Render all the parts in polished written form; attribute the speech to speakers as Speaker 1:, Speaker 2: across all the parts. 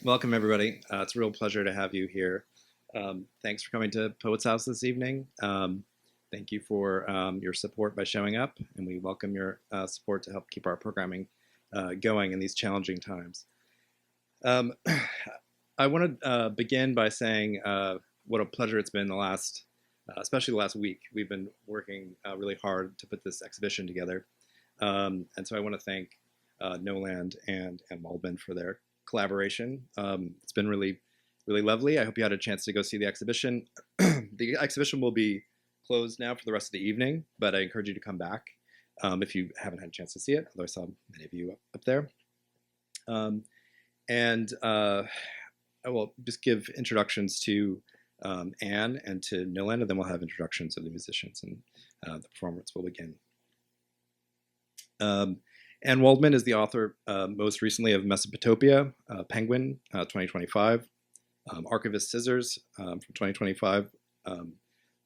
Speaker 1: Welcome, everybody. It's a real pleasure to have you here. Thanks for coming to Poets House this evening. Thank you for your support by showing up, and we welcome your support to help keep our programming going in these challenging times. Um, I want to begin by saying what a pleasure it's been especially the last week. We've been working really hard to put this exhibition together, and so I want to thank Noland and Waldman for their collaboration. It's been really lovely. I hope you had a chance to go see the exhibition. The exhibition will be closed now for the rest of the evening, but I encourage you to come back if you haven't had a chance to see it, although I saw many of you up there. And I will just give introductions to Anne and to Nolan, and then we'll have introductions of the musicians, and the performance will begin. Anne Waldman is the author most recently of Mesopotamia, Penguin, 2025, Archivist Scissors from 2025,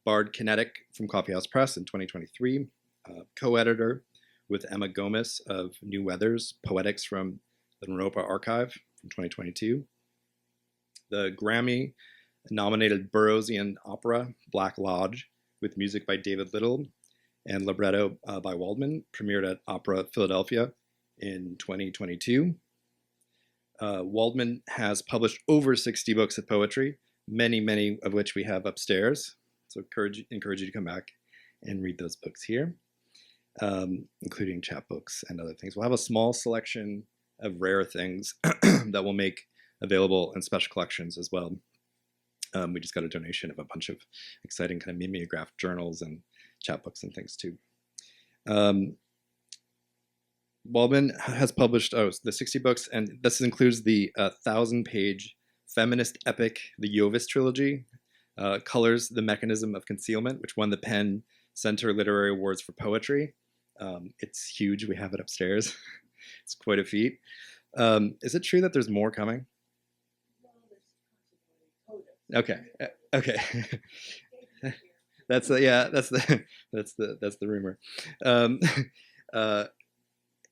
Speaker 1: Bard Kinetic from Coffeehouse Press in 2023, co-editor with Emma Gomes of New Weathers, Poetics from the Naropa Archive from 2022, the Grammy-nominated Burroughsian opera, Black Lodge, with music by David Little and libretto by Waldman, premiered at Opera Philadelphia in 2022. Waldman has published over 60 books of poetry, many of which we have upstairs. So encourage you to come back and read those books here, including chapbooks and other things. We'll have a small selection of rare things that we'll make available in special collections as well. We just got a donation of a bunch of exciting kind of mimeographed journals and chapbooks and things too. Waldman has published the 60 books, and this includes the 1,000-page feminist epic, the Jovis trilogy, Colors, the Mechanism of Concealment, which won the Penn Center Literary Awards for Poetry. It's huge. We have it upstairs. It's quite a feat. Is it true that there's more coming? Okay. Okay. That's the rumor.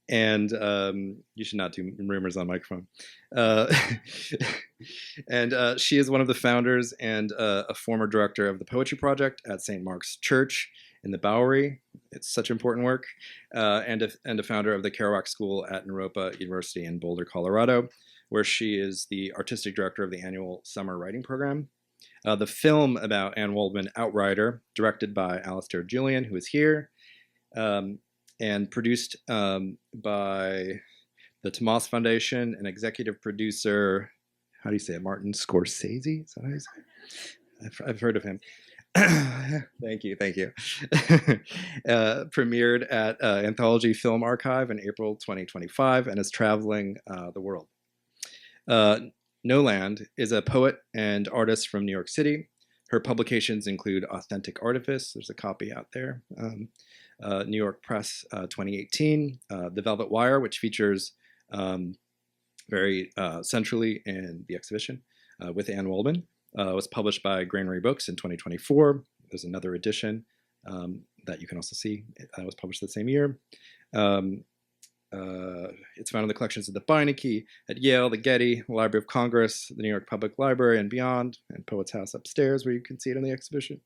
Speaker 1: And you should not do rumors on microphone. And she is one of the founders and a former director of the Poetry Project at St. Mark's Church in the Bowery. It's such important work. And a founder of the Kerouac School at Naropa University in Boulder, Colorado, where she is the artistic director of the annual summer writing program. The film about Anne Waldman, Outrider, directed by Alastair Julian, who is here, and produced by the Tomas Foundation and executive producer, how do you say it, Martin Scorsese? Is that how you say it? I've heard of him. Thank you. Premiered at Anthology Film Archive in April 2025 and is traveling the world. Noland is a poet and artist from New York City. Her publications include Authentic Artifice, there's a copy out there, New York Press 2018, The Velvet Wire, which features very centrally in the exhibition with Anne Waldman, was published by Granary Books in 2024. There's another edition that you can also see. It was published the same year. It's found in the collections of the Beinecke at Yale, the Getty, the Library of Congress, the New York Public Library and beyond, and Poets House upstairs where you can see it in the exhibition.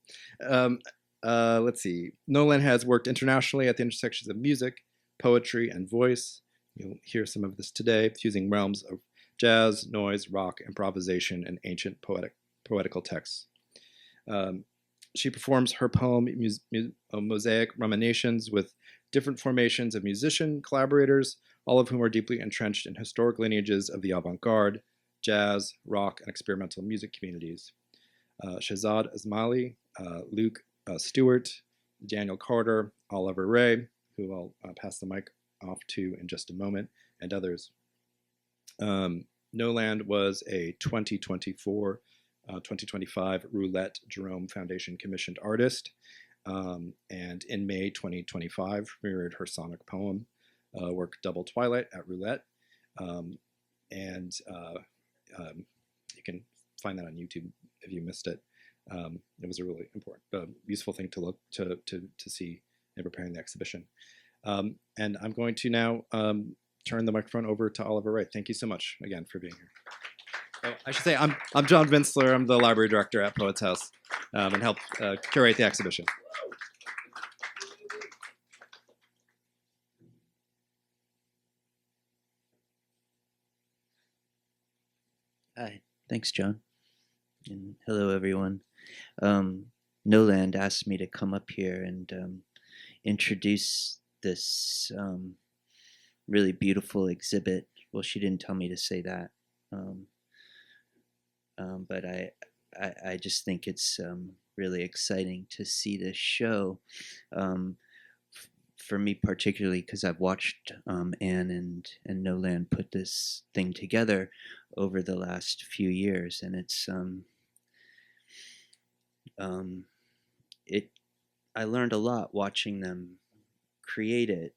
Speaker 1: Let's see. Nolan has worked internationally at the intersections of music, poetry, and voice. You'll hear some of this today, fusing realms of jazz, noise, rock, improvisation, and ancient poetical texts. She performs her poem, Mosaic Ruminations, with different formations of musician collaborators, all of whom are deeply entrenched in historic lineages of the avant-garde, jazz, rock, and experimental music communities. Shahzad Ismaili, Luke Stewart, Daniel Carter, Oliver Ray, who I'll pass the mic off to in just a moment, and others. Noland was a 2024-2025 Roulette Jerome Foundation commissioned artist, and in May 2025 premiered her sonic poem work Double Twilight at Roulette, and you can find that on YouTube if you missed it. It was a really important, useful thing to look to see in preparing the exhibition. And I'm going to now turn the microphone over to Oliver Wright. Thank you so much again for being here. So I should say I'm John Vinsler. I'm the library director at Poets House, and help curate the exhibition.
Speaker 2: Hi, thanks, John, and hello, everyone. Noland asked me to come up here and introduce this really beautiful exhibit. Well, she didn't tell me to say that, but I just think it's really exciting to see this show. For me particularly, because I've watched Anne and Noland put this thing together over the last few years, and it's it. I learned a lot watching them create it.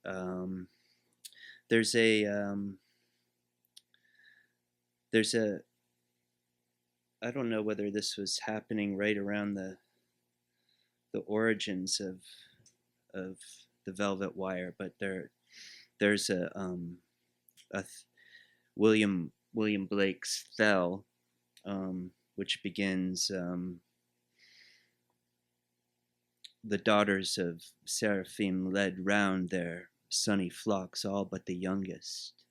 Speaker 2: There's a I don't know whether this was happening right around the origins of the Velvet Wire, but there's a William Blake's Thel, which begins the daughters of Seraphim led round their sunny flocks, all but the youngest.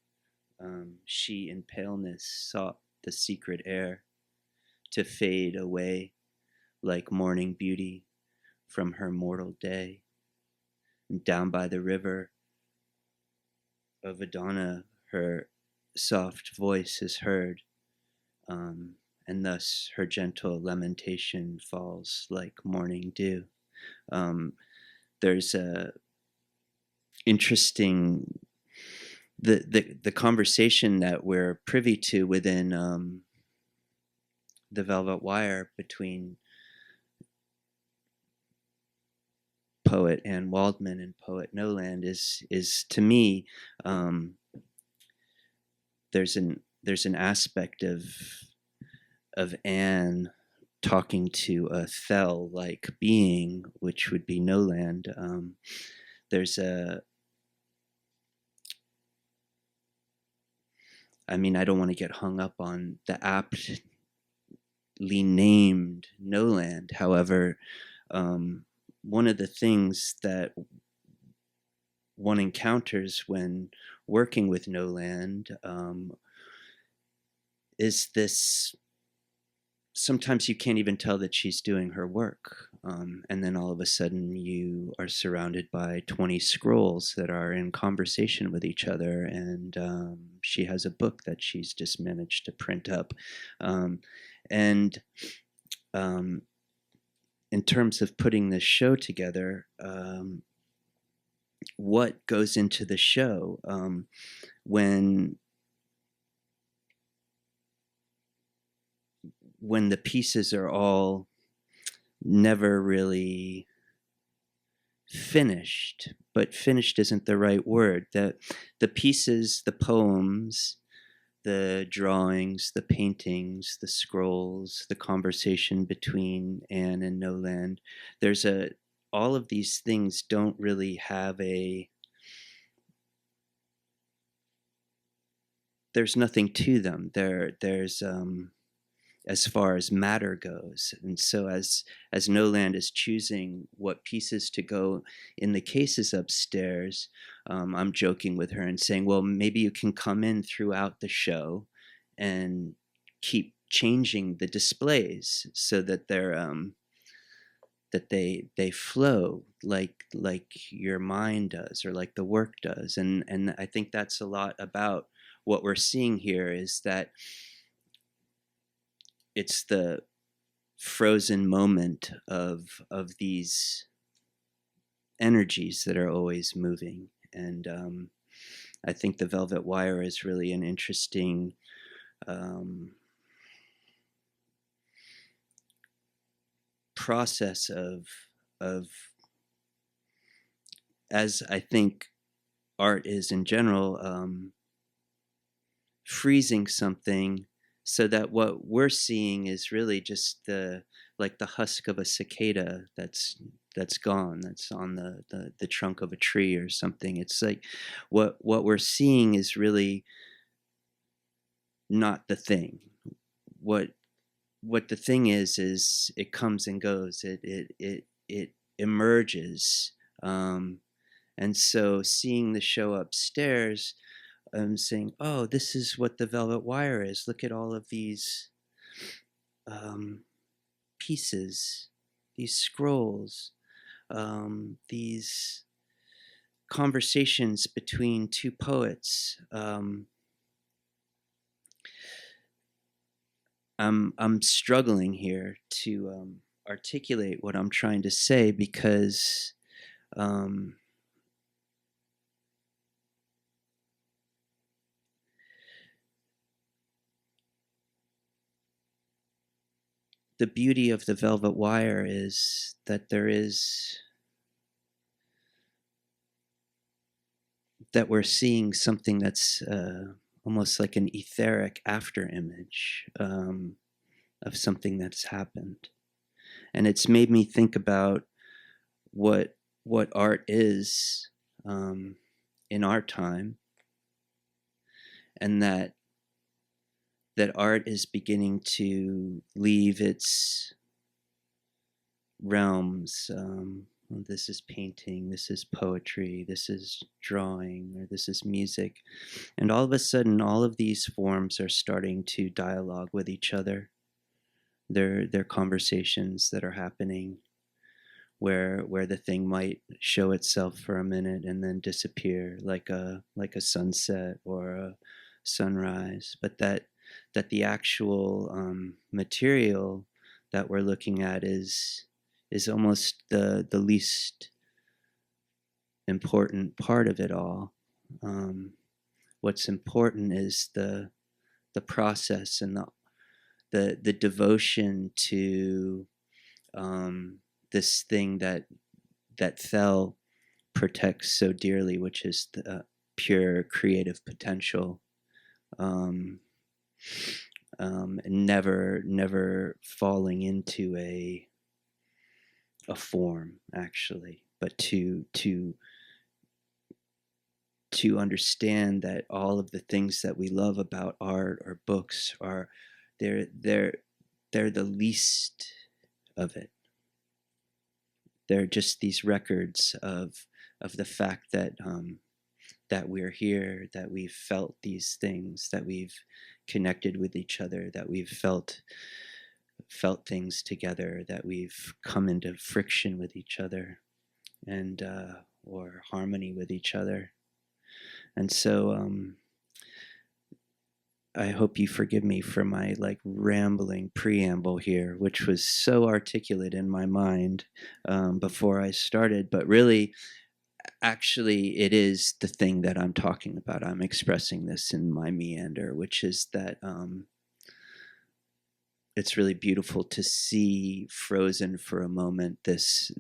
Speaker 2: She in paleness sought the secret air to fade away like morning beauty from her mortal day. And down by the river of Adana, her soft voice is heard, and thus her gentle lamentation falls like morning dew. There's a interesting the conversation that we're privy to within the Velvet Wire between poet Anne Waldman and poet Noland is to me there's an aspect of Anne talking to a Thel-like being, which would be Noland. There's I don't want to get hung up on the aptly named Noland. However, one of the things that one encounters when working with Noland is this. Sometimes you can't even tell that she's doing her work. And then all of a sudden you are surrounded by 20 scrolls that are in conversation with each other. And she has a book that she's just managed to print up. And in terms of putting this show together, what goes into the show when the pieces are all never really finished, but finished isn't the right word. The pieces, the poems, the drawings, the paintings, the scrolls, the conversation between Anne and Noland, all of these things don't really have there's nothing to them. There's as far as matter goes. And so as Noland is choosing what pieces to go in the cases upstairs, I'm joking with her and saying, well, maybe you can come in throughout the show and keep changing the displays so that they flow like your mind does or like the work does. And I think that's a lot about what we're seeing here, is that it's the frozen moment of these energies that are always moving. And I think the Velvet Wire is really an interesting process of as I think art is in general, freezing something so that what we're seeing is really just like the husk of a cicada that's gone, that's on the trunk of a tree or something. It's like what we're seeing is really not the thing. what the thing is it comes and goes. It emerges. And so seeing the show upstairs, I'm saying, oh, this is what the velvet wire is. Look at all of these pieces, these scrolls, these conversations between two poets. I'm struggling here to articulate what I'm trying to say because the beauty of the velvet wire is that that we're seeing something that's almost like an etheric after image of something that's happened. And it's made me think about what art is in our time, and that art is beginning to leave its realms. This is painting, this is poetry, this is drawing, or this is music. And all of a sudden, all of these forms are starting to dialogue with each other. They're conversations that are happening where the thing might show itself for a minute and then disappear, like a sunset or a sunrise, but that the actual material that we're looking at is almost the least important part of it all. What's important is the process and the devotion to this thing that Thel protects so dearly, which is the pure creative potential. Never falling into a form, actually, but to understand that all of the things that we love about art or books are they're the least of it. They're just these records of the fact that that we're here, that we've felt these things, that we've connected with each other, that we've felt things together, that we've come into friction with each other, and or harmony with each other. And so I hope you forgive me for my rambling preamble here, which was so articulate in my mind before I started, but really, actually, it is the thing that I'm talking about. I'm expressing this in my meander, which is that it's really beautiful to see frozen for a moment this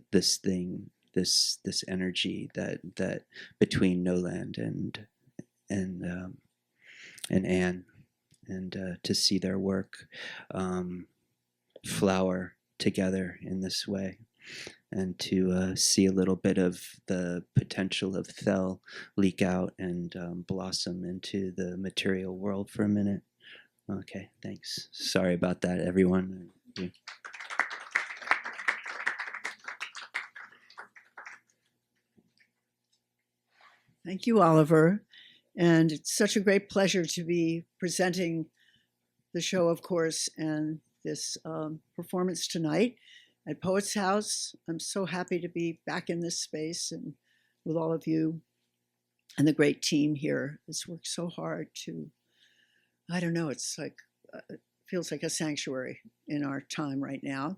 Speaker 2: thing, this energy that between Noland and Anne, and to see their work flower together in this way, and to see a little bit of the potential of Thel leak out and blossom into the material world for a minute. Okay, thanks. Sorry about that, everyone.
Speaker 3: Thank you, Oliver. And it's such a great pleasure to be presenting the show, of course, and this performance tonight at Poets House. I'm so happy to be back in this space and with all of you and the great team here. It's worked so hard to, I don't know, it's like, it feels like a sanctuary in our time right now.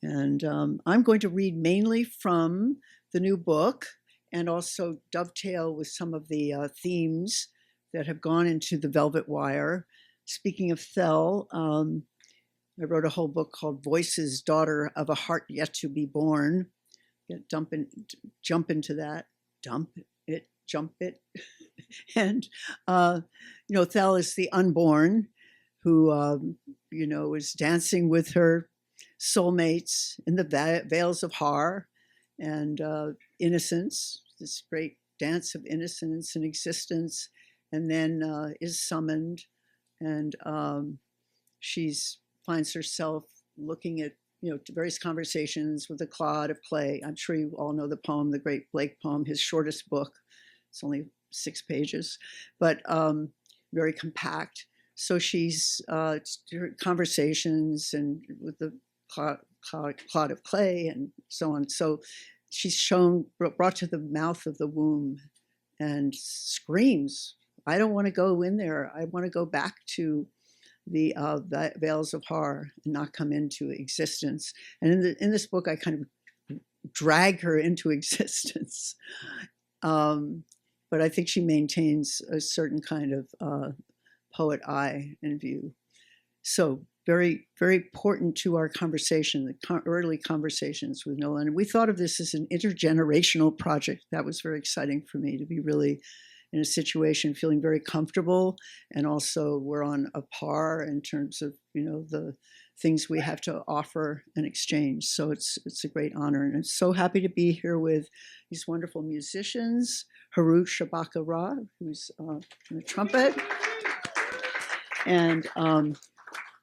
Speaker 3: And I'm going to read mainly from the new book and also dovetail with some of the themes that have gone into the Velvet Wire. Speaking of Thel, I wrote a whole book called Voices, Daughter of a Heart Yet to Be Born. Jump into that. Jump it. And, Thel is the unborn who, is dancing with her soulmates in the veils of Har and innocence, this great dance of innocence and existence, and then is summoned and she's finds herself looking at, various conversations with a clod of clay. I'm sure you all know the poem, the great Blake poem, his shortest book. It's only 6 pages, but very compact. So she's conversations and with the clod of clay and so on. So she's brought to the mouth of the womb and screams, I don't want to go in there. I want to go back to the veils of Har and not come into existence. And in this book, I kind of drag her into existence. But I think she maintains a certain kind of poet eye and view. So very, very important to our conversation, the early conversations with Nolan. And we thought of this as an intergenerational project. That was very exciting for me to be really in a situation feeling very comfortable, and also we're on a par in terms of the things we have to offer and exchange. So it's a great honor, and I'm so happy to be here with these wonderful musicians, Heru Shabaka-Ra, who's on the trumpet, and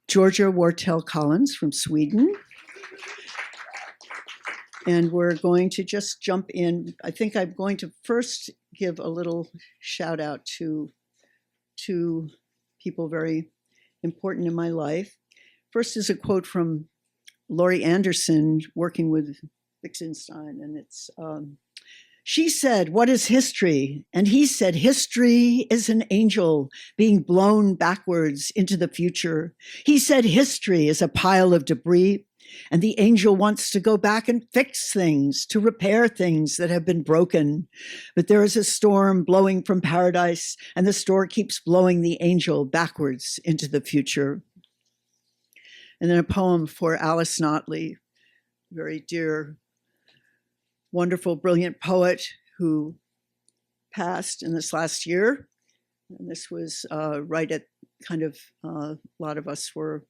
Speaker 3: Georgia Wartel Collins from Sweden. And we're going to just jump in. I think I'm going to first give a little shout out to two people very important in my life. First is a quote from Laurie Anderson working with Wittgenstein, and it's, she said, "What is history?" And he said, "History is an angel being blown backwards into the future." He said, "History is a pile of debris, and the angel wants to go back and fix things, to repair things that have been broken. But there is a storm blowing from paradise, and the storm keeps blowing the angel backwards into the future." And then a poem for Alice Notley, very dear, wonderful, brilliant poet who passed in this last year. And this was right at kind of, a lot of us were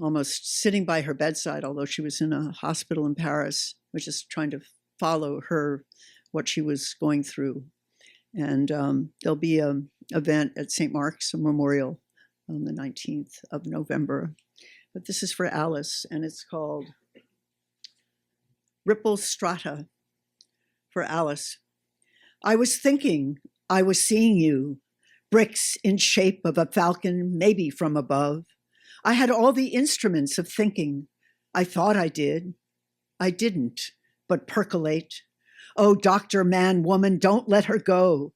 Speaker 3: almost sitting by her bedside, although she was in a hospital in Paris. We're just trying to follow her, what she was going through. And there'll be an event at St. Mark's, a memorial, on the 19th of November. But this is for Alice, and it's called Ripple Strata for Alice. I was thinking, I was seeing you, bricks in shape of a falcon, maybe from above. I had all the instruments of thinking. I thought I did. I didn't, but percolate. Oh, doctor, man, woman, don't let her go.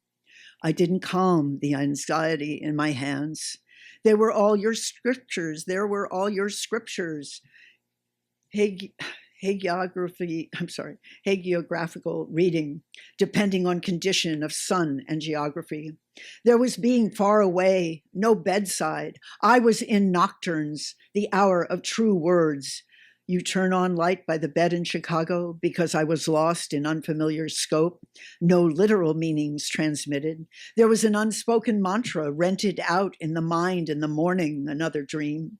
Speaker 3: I didn't calm the anxiety in my hands. They were all your scriptures. There were all your scriptures. Hagiographical reading, depending on condition of sun and geography. There was being far away, no bedside. I was in nocturnes, the hour of true words. You turn on light by the bed in Chicago because I was lost in unfamiliar scope. No literal meanings transmitted. There was an unspoken mantra rented out in the mind in the morning, another dream.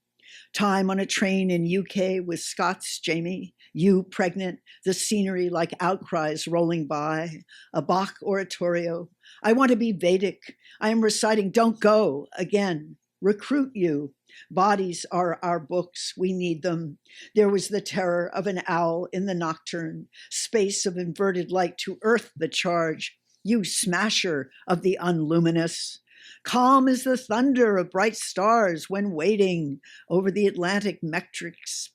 Speaker 3: Time on a train in UK with Scots, Jamie, you pregnant, the scenery like outcries rolling by, a Bach oratorio. I want to be Vedic. I am reciting, don't go, again, recruit you. Bodies are our books, we need them. There was the terror of an owl in the nocturne, space of inverted light to earth the charge, you smasher of the unluminous. Calm is the thunder of bright stars when waiting over the Atlantic metrics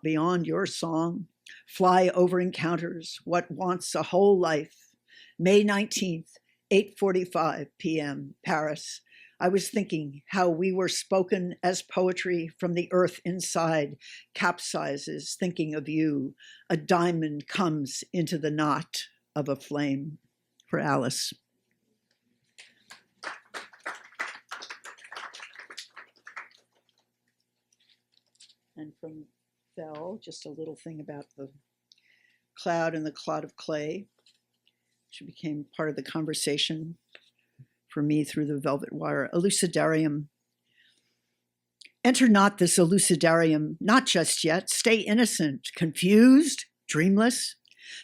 Speaker 3: beyond your song. Fly over encounters, what wants a whole life. May 19th, 8:45 p.m., Paris. I was thinking how we were spoken as poetry from the earth inside, capsizes, thinking of you. A diamond comes into the knot of a flame. For Alice. And from Bell, just a little thing about the cloud and the clod of clay, which became part of the conversation for me through the velvet wire. Elucidarium. Enter not this elucidarium, not just yet. Stay innocent, confused, dreamless.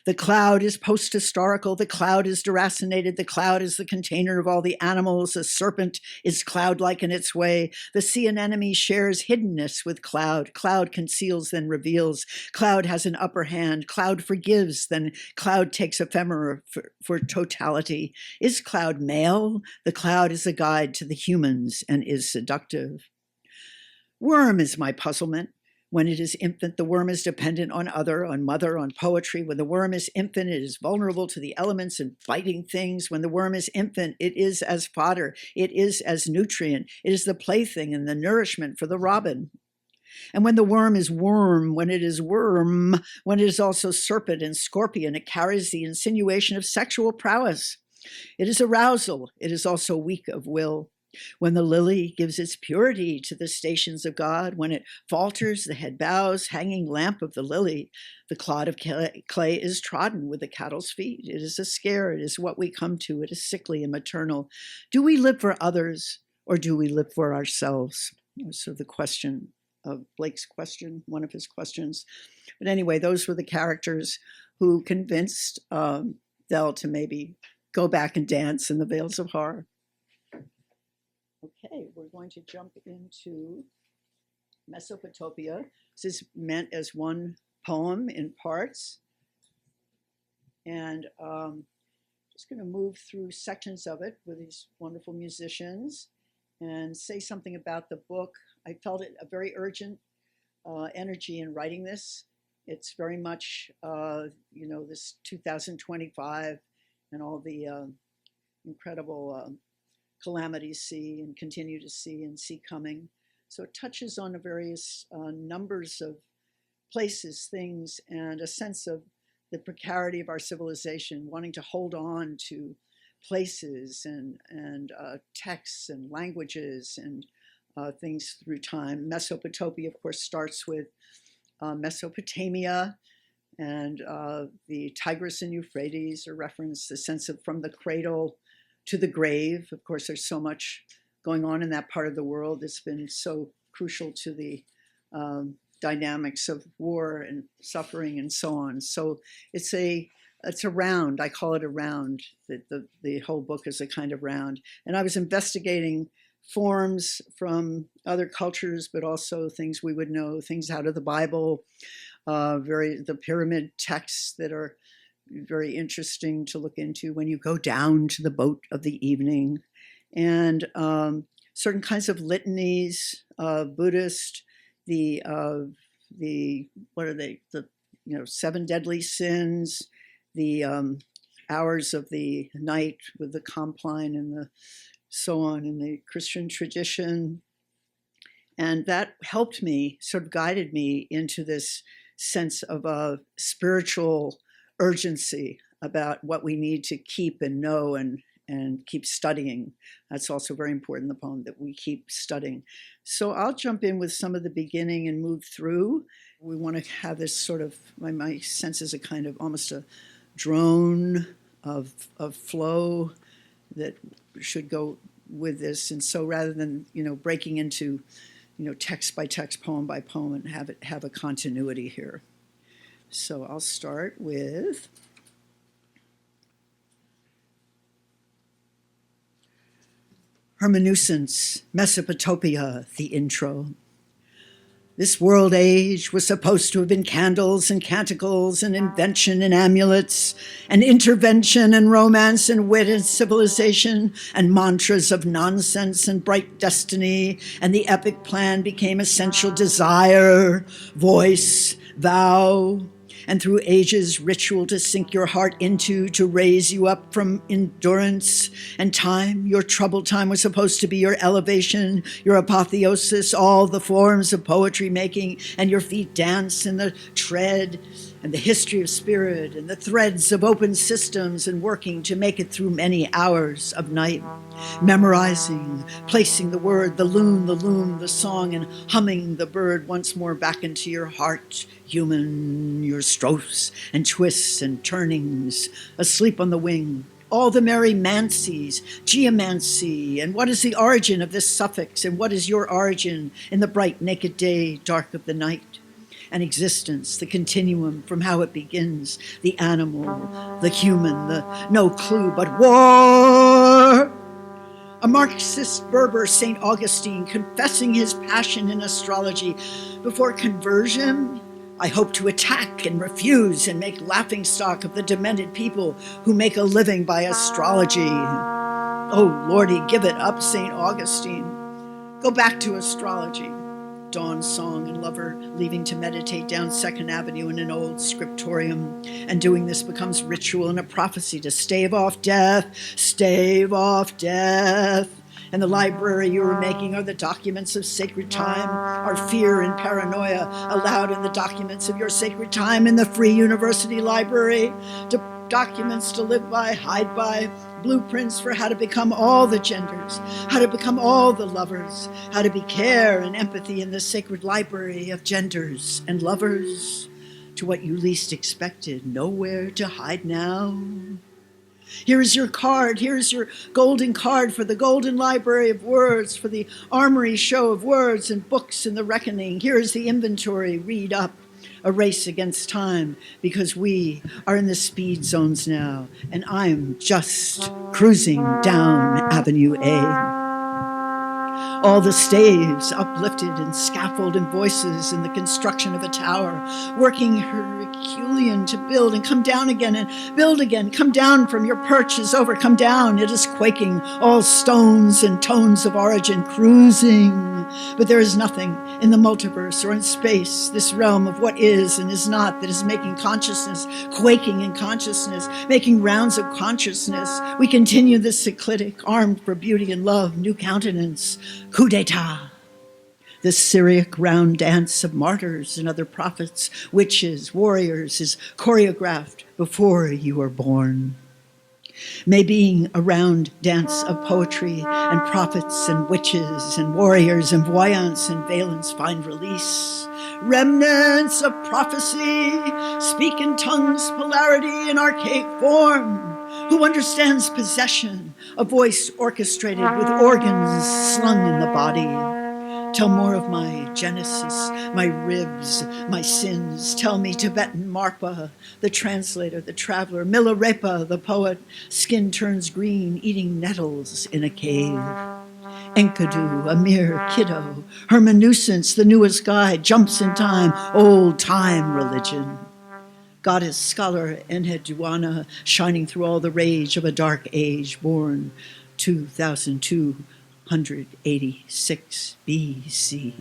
Speaker 3: The cloud is post-historical. The cloud is deracinated. The cloud is the container of all the animals. A serpent is cloud-like in its way. The sea anemone shares hiddenness with cloud. Cloud conceals, then reveals. Cloud has an upper hand. Cloud forgives, then cloud takes ephemera for totality. Is cloud male? The cloud is a guide to the humans and is seductive. Worm is my puzzlement. When it is infant, the worm is dependent on other, on mother, on poetry. When the worm is infant, it is vulnerable to the elements and biting things. When the worm is infant, it is as fodder. It is as nutrient. It is the plaything and the nourishment for the robin. And when the worm is worm, when it is worm, when it is also serpent and scorpion, it carries the insinuation of sexual prowess. It is arousal. It is also weak of will. When the lily gives its purity to the stations of God, when it falters, the head bows, hanging lamp of the lily, the clod of clay is trodden with the cattle's feet. It is a scare. It is what we come to. It is sickly and maternal. Do we live for others or do we live for ourselves? So the question of Blake's question, one of his questions. But anyway, those were the characters who convinced Del to maybe go back and dance in the Veils of Horror. Okay, we're going to jump into Mesopotamia. This is meant as one poem in parts. And just going to move through sections of it with these wonderful musicians and say something about the book. I felt it a very urgent energy in writing this. It's very much, this 2025 and all the incredible calamities see and continue to see and see coming. So it touches on the various numbers of places, things, and a sense of the precarity of our civilization, wanting to hold on to places and texts and languages and things through time. Mesopotamia, of course, starts with Mesopotamia, and the Tigris and Euphrates are referenced, the sense of from the cradle to the grave. Of course, there's so much going on in that part of the world that's been so crucial to the dynamics of war and suffering and so on. So it's a round. I call it a round. The whole book is a kind of round. And I was investigating forms from other cultures, but also things we would know, things out of the Bible, the pyramid texts that are very interesting to look into when you go down to the boat of the evening, and certain kinds of litanies, Buddhist, what are they? The 7 deadly sins, the hours of the night with the Compline and the so on in the Christian tradition, and that helped me, sort of guided me into this sense of a spiritual urgency about what we need to keep and know and keep studying. That's also very important in the poem, that we keep studying. So I'll jump in with some of the beginning and move through. We want to have this sort of, my sense is a kind of almost a drone of flow that should go with this. And so rather than, breaking into, text by text, poem by poem, and have a continuity here. So I'll start with Hermeneusence, Mesopotamia, the intro. This world age was supposed to have been candles and canticles and invention and amulets and intervention and romance and wit and civilization and mantras of nonsense and bright destiny, and the epic plan became essential desire, voice, vow, and through ages ritual to sink your heart into, to raise you up from endurance. And time, your troubled time, was supposed to be your elevation, your apotheosis, all the forms of poetry making, and your feet dance in the tread, and the history of spirit, and the threads of open systems, and working to make it through many hours of night, memorizing, placing the word, the loom, the song, and humming the bird once more back into your heart, human, your strophes and twists and turnings, asleep on the wing, all the merry mancies, geomancy, and what is the origin of this suffix, and what is your origin in the bright naked day, dark of the night? and existence, the continuum from how it begins, the animal, the human, the no clue but war. A Marxist Berber, St. Augustine, confessing his passion in astrology. Before conversion, I hope to attack and refuse and make laughingstock of the demented people who make a living by astrology. Oh, Lordy, give it up, St. Augustine. Go back to astrology. Dawn song and lover leaving to meditate down 2nd Avenue in an old scriptorium. And doing this becomes ritual and a prophecy to stave off death, stave off death. And the library you are making are the documents of sacred time, our fear and paranoia allowed in the documents of your sacred time in the Free University Library. Documents to live by, hide by, blueprints for how to become all the genders, how to become all the lovers, how to be care and empathy in the sacred library of genders and lovers, to what you least expected, nowhere to hide now. Here is your card, here is your golden card for the golden library of words, for the armory show of words and books in the reckoning. Here is the inventory, read up. A race against time, because we are in the speed zones now, and I'm just cruising down Avenue A. All the staves uplifted and scaffolded voices in the construction of a tower, working Herculean to build and come down again and build again. Come down from your perch is over, come down, it is quaking, all stones and tones of origin cruising. But there is nothing in the multiverse or in space, this realm of what is and is not, that is making consciousness, quaking in consciousness, making rounds of consciousness. We continue this cyclitic, armed for beauty and love, new countenance, coup d'etat. The Syriac round dance of martyrs and other prophets, witches, warriors is choreographed before you are born. May being a round dance of poetry and prophets and witches and warriors and voyants and valence find release. Remnants of prophecy speak in tongues, polarity in archaic form. Who understands possession, a voice orchestrated with organs slung in the body? Tell more of my genesis, my ribs, my sins. Tell me Tibetan Marpa, the translator, the traveler, Milarepa, the poet, skin turns green, eating nettles in a cave. Enkidu, a mere kiddo, hermeneusence, the newest guide, jumps in time, old time religion. Goddess scholar Enheduanna, shining through all the rage of a dark age, born 2286 BC.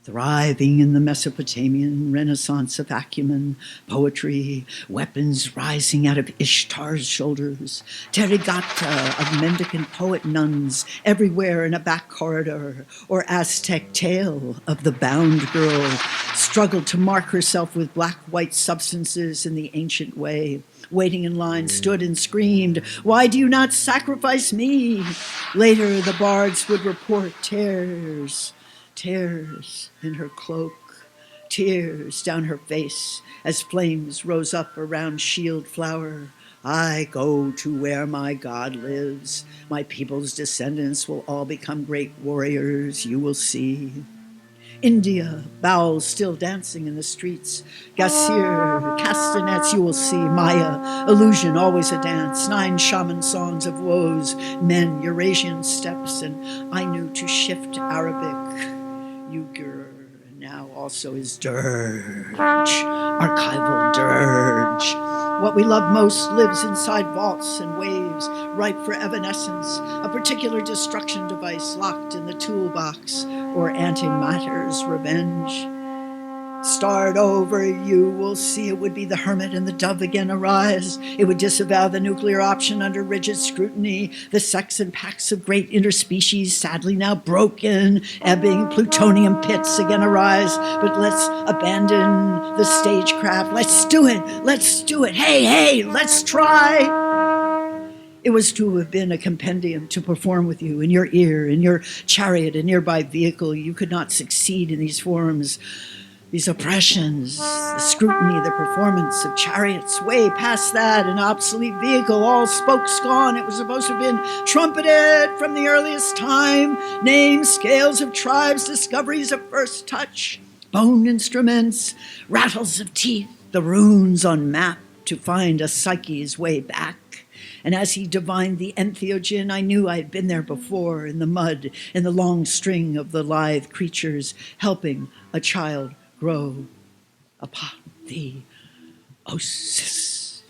Speaker 3: Thriving in the Mesopotamian renaissance of acumen, poetry, weapons rising out of Ishtar's shoulders, terigata of mendicant poet nuns everywhere in a back corridor, or Aztec tale of the bound girl, struggled to mark herself with black-white substances in the ancient way. Waiting in line, stood and screamed, "Why do you not sacrifice me?" Later, the bards would report tears in her cloak, tears down her face as flames rose up around shield flower. I go to where my God lives. My people's descendants will all become great warriors, you will see. India, bowels still dancing in the streets. Gasir, castanets, you will see. Maya, illusion, always a dance. 9 shaman songs of woes. Men, Eurasian steps, and Ainu to shift Arabic. Uyghur, now also is dirge. Archival dirge. What we love most lives inside vaults and waves, ripe for evanescence, a particular destruction device locked in the toolbox, or antimatter's revenge. Start over, you will see it would be the hermit and the dove again arise. It would disavow the nuclear option under rigid scrutiny. The sex and pacts of great interspecies, sadly now broken, ebbing plutonium pits again arise. But let's abandon the stagecraft. Let's do it. Hey, let's try. It was to have been a compendium to perform with you in your ear, in your chariot, a nearby vehicle. You could not succeed in these forms. These oppressions, the scrutiny, the performance of chariots, way past that, an obsolete vehicle, all spokes gone. It was supposed to have been trumpeted from the earliest time, names, scales of tribes, discoveries of first touch. bone instruments, rattles of teeth, the runes on map to find a psyche's way back. And as he divined the entheogen, I knew I had been there before, in the mud, in the long string of the lithe creatures, helping a child grow upon the oasis.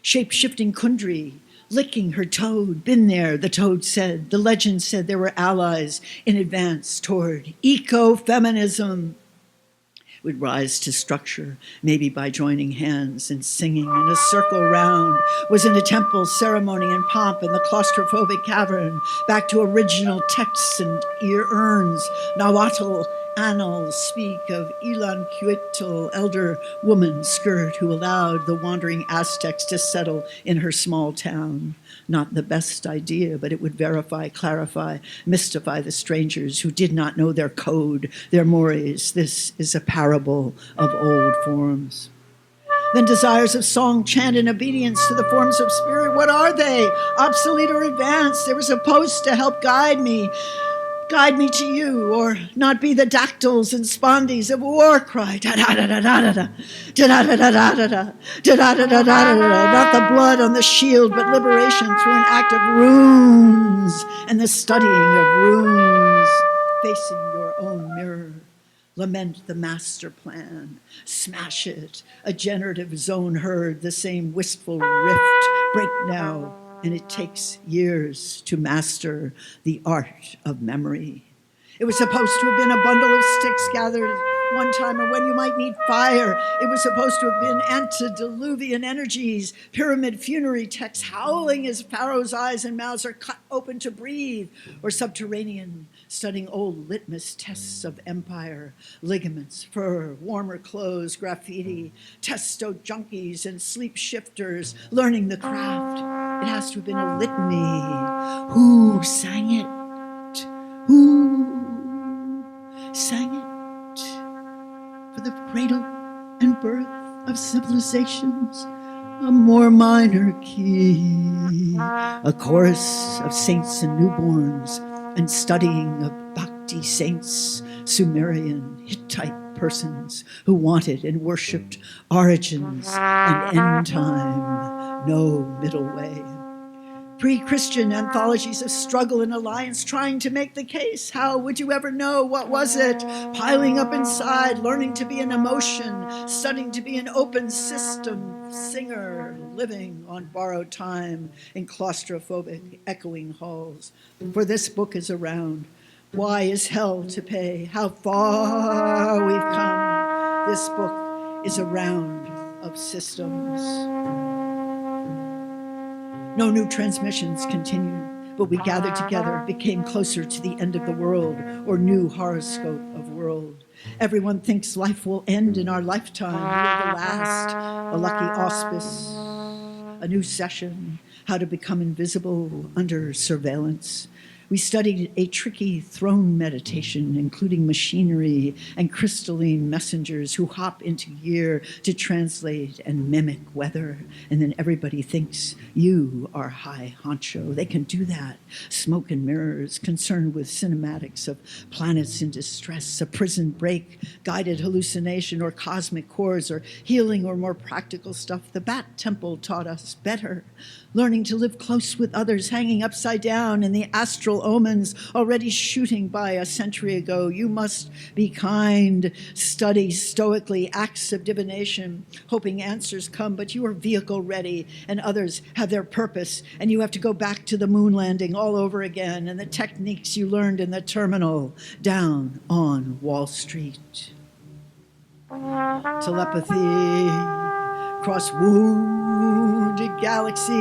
Speaker 3: Shape-shifting Kundry, licking her toad, been there, the toad said. The legend said there were allies in advance toward ecofeminism. Would rise to structure, maybe by joining hands and singing in a circle round, was in a temple ceremony and pomp in the claustrophobic cavern, back to original texts and ear urns. Nahuatl annals speak of Elanquitl, elder woman skirt who allowed the wandering Aztecs to settle in her small town. Not the best idea, but it would verify, clarify, mystify the strangers who did not know their code, their mores. This is a parable of old forms. Then desires of song, chant, and obedience to the forms of spirit. What are they? Obsolete or advanced? They were supposed to help guide me to you, or not be the dactyls and spondies of war cry. Da-da-da-da-da-da-da, da-da-da-da-da-da-da, da-da-da-da-da-da-da. Not the blood on the shield, but liberation through an act of runes and the studying of runes. Facing your own mirror. Lament the master plan. Smash it. A generative zone heard, the same wistful rift. Break now. And it takes years to master the art of memory. It was supposed to have been a bundle of sticks gathered one time, or when you might need fire. It was supposed to have been antediluvian energies, pyramid funerary texts howling as pharaoh's eyes and mouths are cut open to breathe, or subterranean, studying old litmus tests of empire, ligaments, fur, warmer clothes, graffiti, testo junkies and sleep shifters, learning the craft. It has to have been a litany. Who sang it? Who sang it? For the cradle and birth of civilizations, a more minor key, a chorus of saints and newborns, and studying of bhakti saints, Sumerian, Hittite persons who wanted and worshipped origins and end time, no middle way. Pre-Christian anthologies of struggle and alliance trying to make the case. How would you ever know? What was it? Piling up inside, learning to be an emotion, studying to be an open system, singer, living on borrowed time in claustrophobic, echoing halls. For this book is around. Why is hell to pay? How far we've come. This book is a round of systems. No new transmissions continued, but we gathered together, became closer to the end of the world, or new horoscope of world. Everyone thinks life will end in our lifetime. We're the last, a lucky auspice, a new session, how to become invisible under surveillance. We studied a tricky throne meditation, including machinery and crystalline messengers who hop into gear to translate and mimic weather. And then everybody thinks you are high honcho. They can do that. Smoke and mirrors, concerned with cinematics of planets in distress, a prison break, guided hallucination, or cosmic cores, or healing, or more practical stuff. The Bat Temple taught us better. Learning to live close with others, hanging upside down in the astral omens already shooting by a century ago. You must be kind, study stoically, acts of divination, hoping answers come, but you are vehicle ready and others have their purpose, and you have to go back to the moon landing all over again and the techniques you learned in the terminal down on Wall Street. Telepathy, cross wounded galaxies.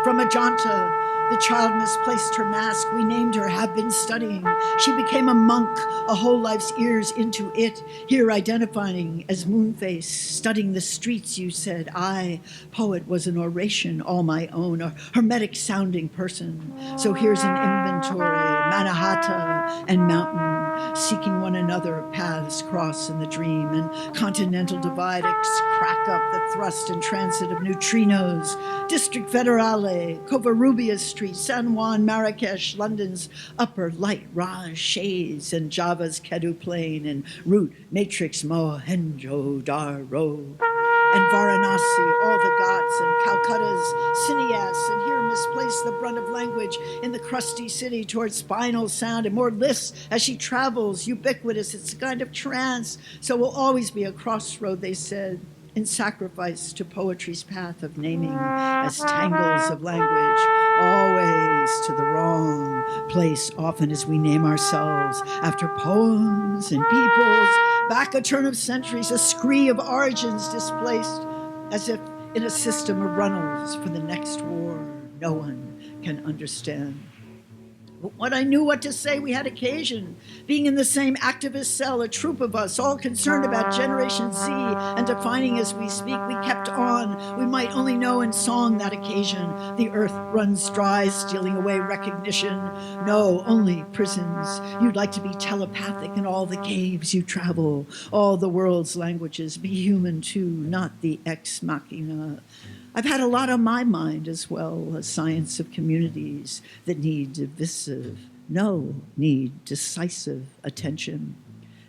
Speaker 3: From Ajanta, the child misplaced her mask. We named her, have been studying. She became a monk, a whole life's ears into it. Here identifying as Moonface, studying the streets, you said. I, poet, was an oration all my own, a hermetic sounding person. So here's an inventory, Mannahatta and mountain, seeking one another, paths cross in the dream, and continental divide crack up the thrust and transit of neutrinos. District Federale, Covarrubias Street, San Juan, Marrakesh, London's upper light Raj's and Java's Kedu Plain, and route matrix Mohenjo-Daro. And Varanasi, all the Ghats, and Calcutta's Cineas, and here misplaced the brunt of language in the crusty city towards spinal sound and more lisps as she travels, ubiquitous. It's a kind of trance, so will always be a crossroad, they said, in sacrifice to poetry's path of naming as tangles of language, always to the wrong place, often as we name ourselves after poems and peoples, back a turn of centuries, a scree of origins displaced, as if in a system of runnels for the next war no one can understand. But when I knew what to say, we had occasion. Being in the same activist cell, a troop of us, all concerned about Generation Z, and defining as we speak, we kept on. We might only know in song that occasion. The earth runs dry, stealing away recognition. No, only prisons. You'd like to be telepathic in all the caves you travel, all the world's languages. Be human too, not the ex machina. I've had a lot on my mind as well, a science of communities that need divisive, need decisive attention.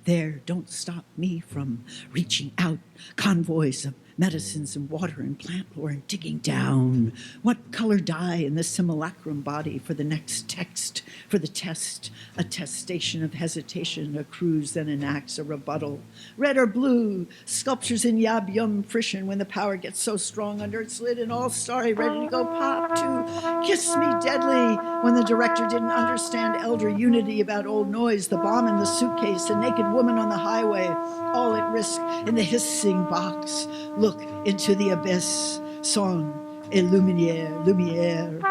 Speaker 3: There, don't stop me from reaching out, convoys of medicines and water and plant lore and digging down. What color dye in the simulacrum body for the next text, for the test, attestation of hesitation accrues, then enacts a rebuttal. Red or blue, sculptures in Yab Yum frisson when the power gets so strong under its lid and all starry, ready to go pop to Kiss Me Deadly when the director didn't understand elder unity about old noise, the bomb in the suitcase, the naked woman on the highway, all at risk in the hissing box. Look into the abyss, song, et lumière, lumière,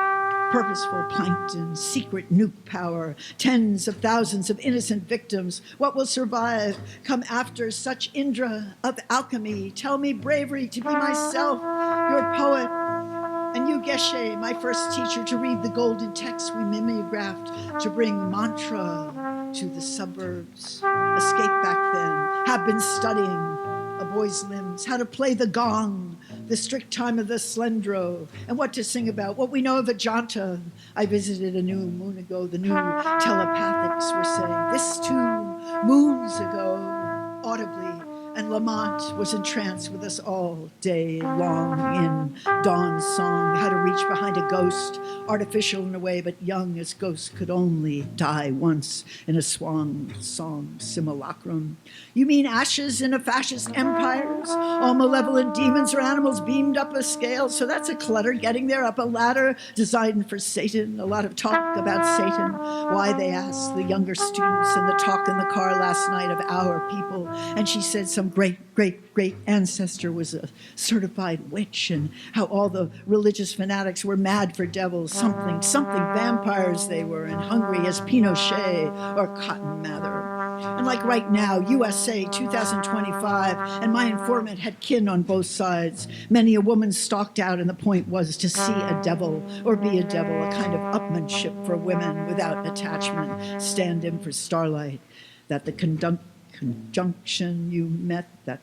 Speaker 3: purposeful plankton, secret nuke power, tens of thousands of innocent victims. What will survive? Come after such Indra of alchemy. Tell me bravery to be myself, your poet. And you, Geshe, my first teacher, to read the golden text we mimeographed, to bring mantra to the suburbs. Escape back then, have been studying a boy's limbs, how to play the gong, the strict time of the slendro, and what to sing about, what we know of Ajanta. I visited a new moon ago, the new telepathics were saying, this 2 moons ago, audibly, and Lamont was entranced with us all day long in Dawn's song, how to reach behind a ghost, artificial in a way, but young as ghosts could only die once in a swan song simulacrum. You mean ashes in a fascist empires? All malevolent demons or animals beamed up a scale, so that's a clutter getting there up a ladder designed for Satan. A lot of talk about Satan. Why, they asked the younger students in the talk in the car last night of our people, and she said some great ancestor was a certified witch, and how all the religious fanatics were mad for devils, something vampires they were, and hungry as Pinochet or Cotton Mather. And like right now, USA 2025, and my informant had kin on both sides. Many a woman stalked out, and the point was to see a devil or be a devil, a kind of upmanship for women without attachment, stand in for starlight, that the conjunction you met at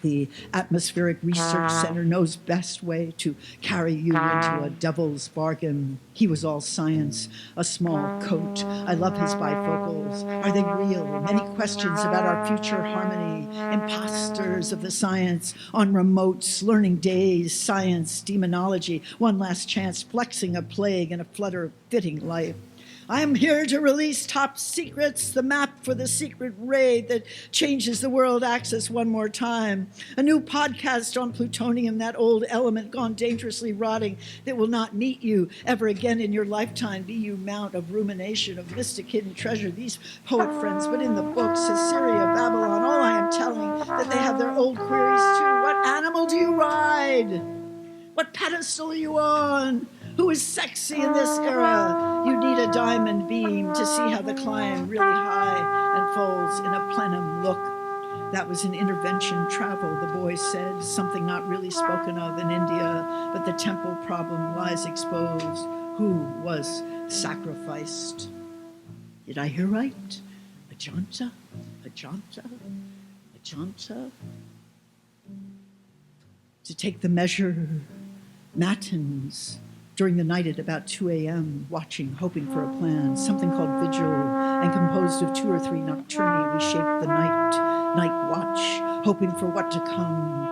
Speaker 3: the Atmospheric Research Center knows best way to carry you into a devil's bargain. He was all science, a small coat. I love his bifocals. Are they real? Many questions about our future harmony. Imposters of the science on remotes, learning days, science, demonology, one last chance, flexing a plague and a flutter of fitting life. I am here to release top secrets, the map for the secret raid that changes the world axis one more time. A new podcast on plutonium, that old element gone dangerously rotting, that will not meet you ever again in your lifetime. Be you mount of rumination, of mystic hidden treasure, these poet friends, but in the books, Assyria, Babylon, all I am telling, that they have their old queries too. What animal do you ride? What pedestal are you on? Who is sexy in this era? You need a diamond beam to see how the climb really high unfolds in a plenum look. That was an intervention travel, the boy said, something not really spoken of in India, but the temple problem lies exposed. Who was sacrificed? Did I hear right? Ajanta, Ajanta, Ajanta. To take the measure, matins, during the night at about 2 a.m., watching, hoping for a plan, something called vigil, and composed of 2 or 3 nocturni, we shaped the night watch, hoping for what to come.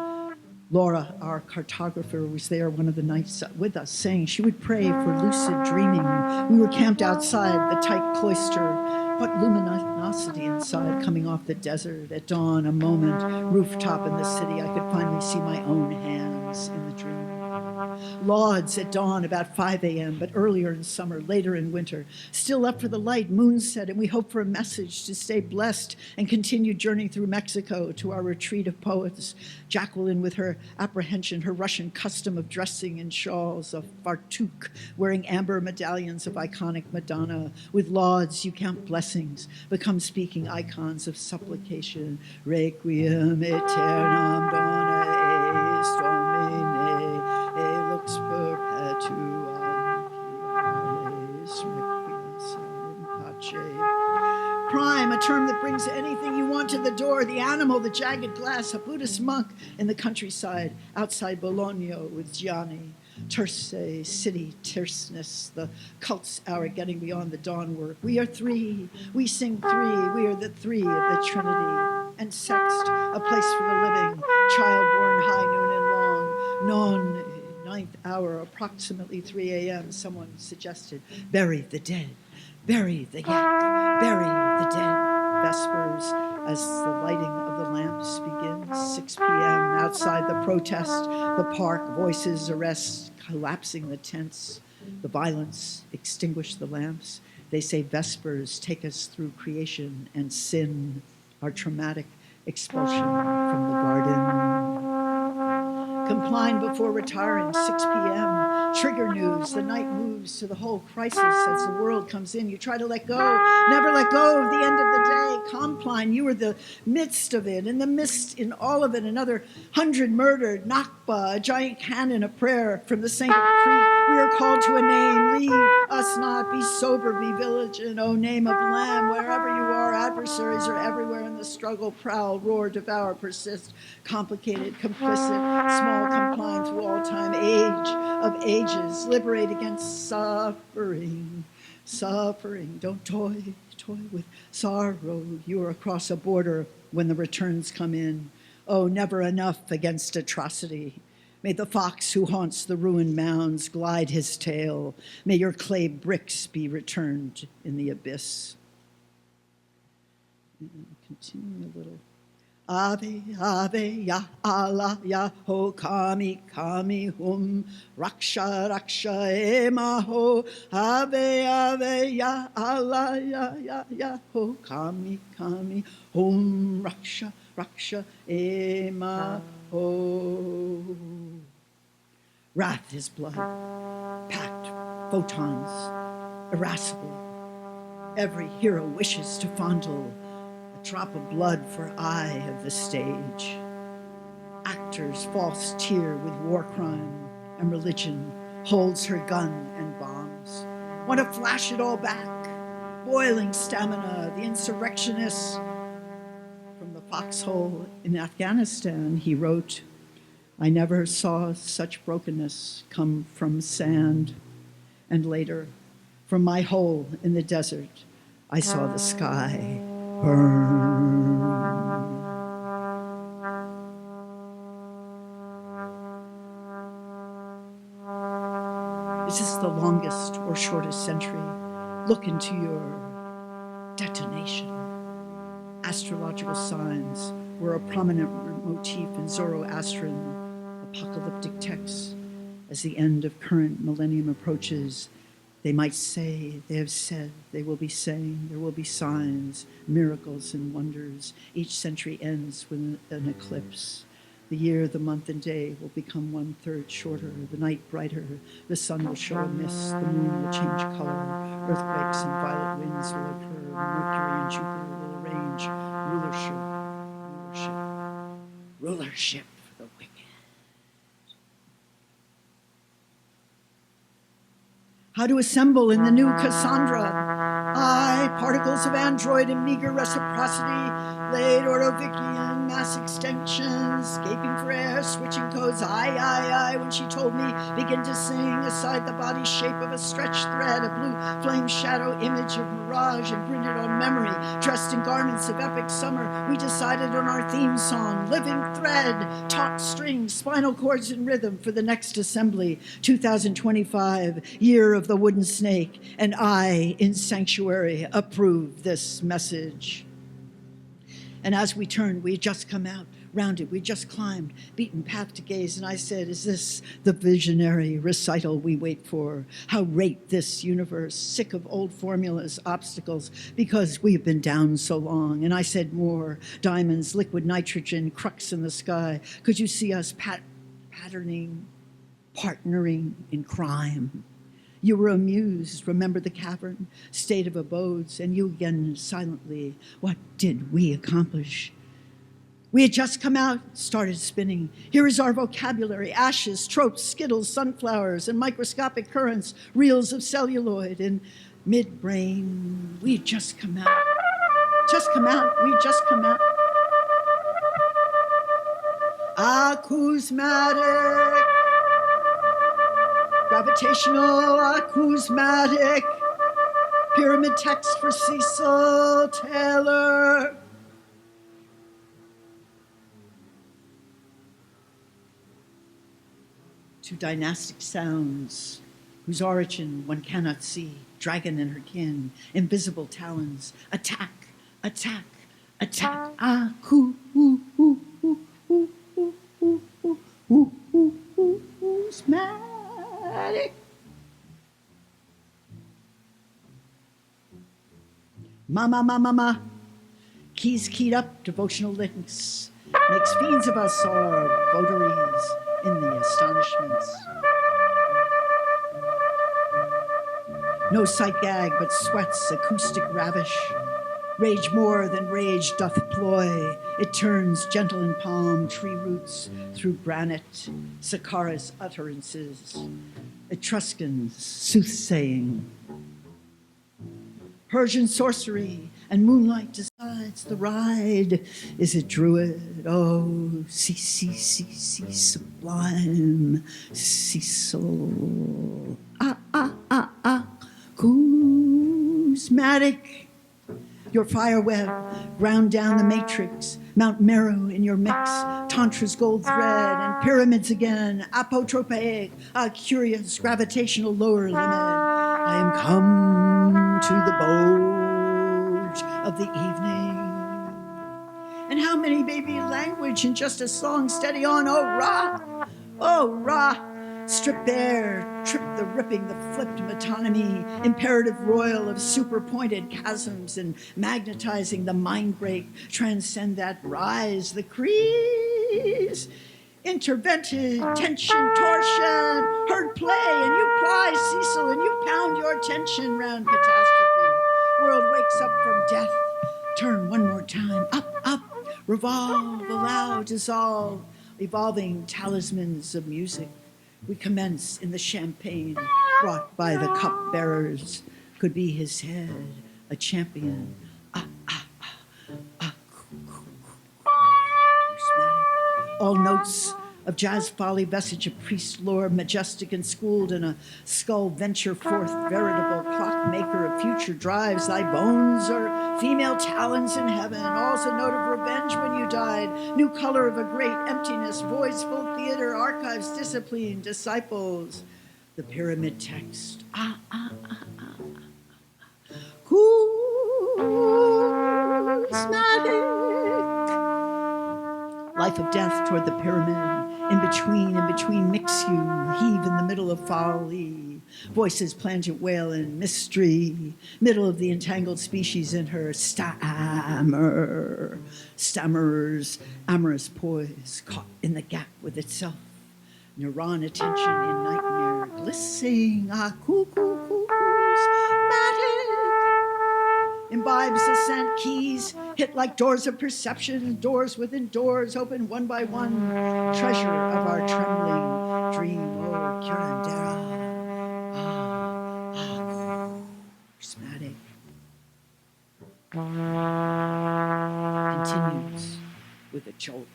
Speaker 3: Laura, our cartographer, was there one of the nights with us, saying she would pray for lucid dreaming. We were camped outside the tight cloister. What luminosity inside, coming off the desert. At dawn, a moment, rooftop in the city, I could finally see my own hands in the dream. Lauds at dawn about 5 a.m., but earlier in summer, later in winter. Still up for the light, moonset, and we hope for a message to stay blessed and continue journeying through Mexico to our retreat of poets. Jacqueline with her apprehension, her Russian custom of dressing in shawls of fartuk, wearing amber medallions of iconic Madonna. With lauds, you count blessings, become speaking icons of supplication. Requiem aeternam dona eis Domine, lux perpetuam piaris requiescam in pace. Crime, a term that brings anything you want to the door, the animal, the jagged glass, a Buddhist monk in the countryside, outside Bologna with Gianni. Terse, city, terseness, the cult's hour getting beyond the dawn work. We are 3, we sing 3, we are the 3 of the Trinity. And sext, a place for the living, child born high, noon, and long. Non, 9th hour, approximately 3 a.m., someone suggested, bury the dead, bury the yak, bury the dead. Vespers, as the lighting of the lamps begins, 6 p.m., outside the protest, the park, voices, arrests, collapsing the tents, the violence, extinguish the lamps. They say Vespers take us through creation and sin, our traumatic expulsion from the garden. Compline before retiring, 6 p.m. Trigger news, the night moves to the whole crisis as the world comes in. You try to let go, never let go of the end of the day. Compline, you were the midst of it, in the midst, in all of it, another 100 murdered, Nakba, a giant cannon, a prayer from the Saint of Crete. We are called to a name, leave us not, be sober, be vigilant, O name of Lamb, wherever you are, adversaries are everywhere in the struggle, prowl, roar, devour, persist, complicated, complicit, small, complying through all time, age of ages, liberate against suffering, suffering, don't toy with sorrow, you are across a border when the returns come in, oh, never enough against atrocity. May the fox who haunts the ruined mounds glide his tail. May your clay bricks be returned in the abyss. Continue a little. Ave, Ave, Ya Allah, Ya Ho, Kami, Kami, Hum, Raksha, Raksha, Emaho, Ave, Ave, Ya Allah, Ya Ho, Kami, Kami, Hum, Raksha, Raksha, Emaho. Wrath is blood, packed, photons, irascible. Every hero wishes to fondle a drop of blood for eye of the stage. Actors false tear with war crime, and religion holds her gun and bombs. Want to flash it all back, boiling stamina, the insurrectionists. From the foxhole in Afghanistan, he wrote, I never saw such brokenness come from sand. And later, from my hole in the desert, I saw the sky burn. Is this the longest or shortest century? Look into your detonation. Astrological signs were a prominent motif in Zoroastrian apocalyptic texts. As the end of current millennium approaches, they might say, they have said, they will be saying, there will be signs, miracles, and wonders. Each century ends with an eclipse. The year, the month, and day will become 1/3 shorter, the night brighter, the sun will show a mist, the moon will change color, earthquakes and violent winds will occur, Mercury and Jupiter will arrange rulership for the wicked. How to assemble in the new Cassandra. I, particles of android and meager reciprocity, laid Ordovician mass extensions, gaping for air, switching codes, I, when she told me, begin to sing, aside the body shape of a stretched thread, a blue flame shadow image of mirage imprinted on memory, dressed in garments of epic summer, we decided on our theme song, living thread, taut strings, spinal cords in rhythm for the next assembly, 2025, year of the wooden snake, and I, in sanctuary, approve this message. And as we turned, we had just come out, rounded, we just climbed, beaten path to gaze, and I said, is this the visionary recital we wait for? How rate this universe, sick of old formulas, obstacles, because we have been down so long. And I said more, diamonds, liquid nitrogen, crux in the sky. Could you see us patterning, partnering in crime? You were amused, remember the cavern, state of abodes, and you again silently, what did we accomplish? We had just come out, started spinning. Here is our vocabulary, ashes, tropes, skittles, sunflowers, and microscopic currents, reels of celluloid, and midbrain. We had just come out. We had just come out. Acousmatic. Gravitational, acousmatic, pyramid text for Cecil Taylor. To dynastic sounds, whose origin one cannot see, dragon and her kin, invisible talons, attack, attack, attack, acousmatic. Ma. Keys keyed up, devotional links. Makes fiends of us our votaries in the astonishments. No sight gag, but sweats, acoustic ravish. Rage more than rage doth ploy. It turns gentle in palm tree roots through granite, Saqqara's utterances, Etruscans soothsaying. Persian sorcery and moonlight decides the ride. Is it druid? Oh, see, sublime, Cecil. Acousmatic. Your fire web ground down the matrix, Mount Meru in your mix, Tantra's gold thread, and pyramids again, apotropaic, a curious gravitational lower limit. I am come to the boat of the evening. And how many baby language in just a song, steady on, oh Ra, strip bare, trip the ripping, the flipped metonymy, imperative royal of super-pointed chasms and magnetizing the mind break, transcend that rise, the crease, intervented, tension, torsion, heard play, and you ply, Cecil, and you pound your tension round catastrophe. World wakes up from death, turn one more time, up, revolve, allow, dissolve, evolving talismans of music. We commence in the champagne brought by the cup-bearers. Could be his head, a champion. All notes of jazz folly, vestige of priest lore, majestic and schooled in a skull venture forth, veritable clockmaker of future drives. Thy bones are female talons in heaven, all's a note of revenge when you died. New color of a great emptiness, voids full theater, archives, discipline, disciples. The pyramid text. Life of death toward the pyramid. In between, mix you, heave in the middle of folly. Voices plangent wail in mystery. Middle of the entangled species in her stammerers, amorous poise, caught in the gap with itself. Neuron attention in nightmare, glissing, imbibes ascent, keys hit like doors of perception, doors within doors, open one by one. Treasure of our trembling dream, oh, Curandera. Charismatic. continues with a jolt.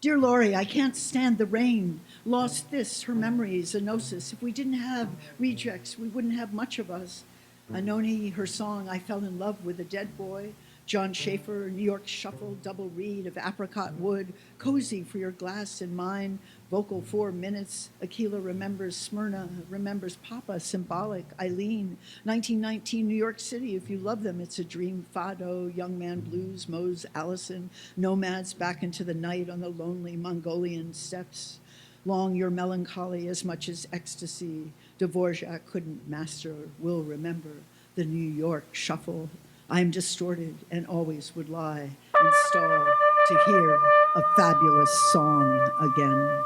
Speaker 3: Dear Laurie, I can't stand the rain. Lost this, her memories, a gnosis. If we didn't have rejects, we wouldn't have much of us. Anoni, her song, I fell in love with a dead boy. John Schaefer, New York Shuffle, double reed of apricot wood, cozy for your glass and mine, vocal 4 minutes. Aquila remembers Smyrna, remembers Papa, symbolic, Eileen, 1919 New York City, if you love them, it's a dream. Fado, Young Man Blues, Mose, Allison, nomads back into the night on the lonely Mongolian steppes. Long your melancholy as much as ecstasy. Dvorak couldn't master, will remember the New York Shuffle. I am distorted and always would lie and stall to hear a fabulous song again.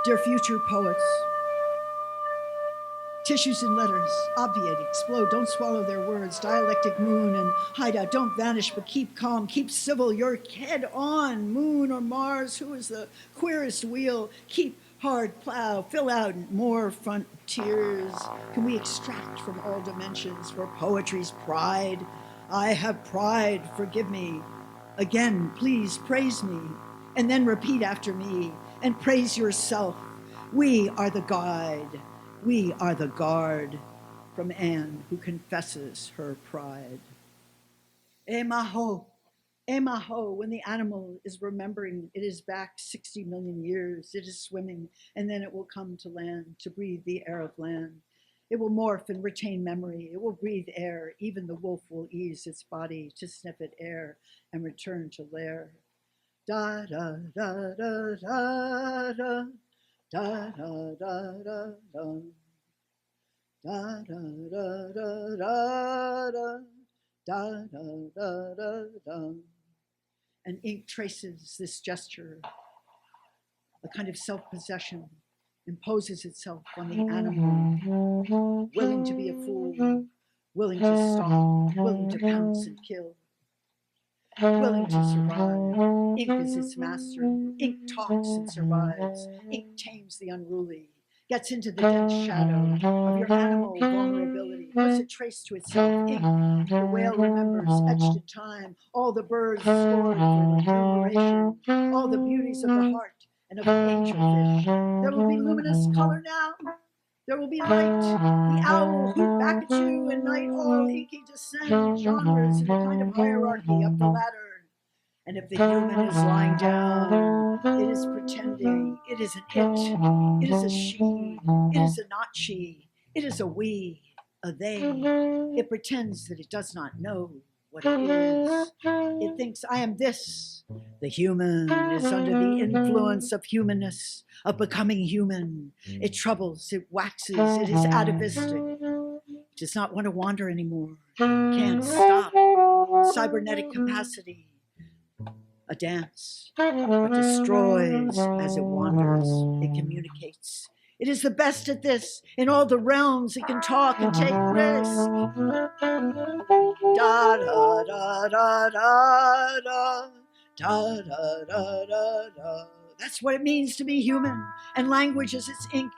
Speaker 3: Dear future poets, tissues and letters, obviate, explode, don't swallow their words, dialectic moon and hideout, don't vanish but keep calm, keep civil, your head on, moon or Mars, who is the queerest wheel, keep hard plow, fill out more frontiers. Can we extract from all dimensions for poetry's pride? I have pride, forgive me. Again, please praise me, and then repeat after me, and praise yourself. We are the guide, we are the guard, from Anne, who confesses her pride. Emaho. Emaho, when the animal is remembering it is back 60 million years, it is swimming, and then it will come to land to breathe the air of land. It will morph and retain memory. It will breathe air. Even the wolf will ease its body to sniff at air and return to lair. Da da da da da da da da da da da da da da da da. Da, da, da, da, da. And ink traces this gesture, a kind of self-possession, imposes itself on the animal, willing to be a fool, willing to stalk, willing to pounce and kill, willing to survive. Ink is its master. Ink talks and survives. Ink tames the unruly, gets into the dense shadow of your animal vulnerability, puts a trace to itself. Ink, the whale remembers, etched in time, all the birds stored for remuneration, all the beauties of the heart and of the angelfish. There will be luminous color now. There will be light. The owl will hoot back at you, and night all inky descend, genres in a kind of hierarchy up the ladder. And if the human is lying down, it is pretending. It is an it. It is a she. It is a not she. It is a we, a they. It pretends that it does not know what it is. It thinks, I am this. The human is under the influence of humanness, of becoming human. It troubles, it waxes, it is atavistic. It does not want to wander anymore. Can't stop. Cybernetic capacity. A dance, but destroys as it wanders. It communicates. It is the best at this. In all the realms, it can talk and take risk. Da da da da da da da da da da da. That's what it means to be human. And language is its ink.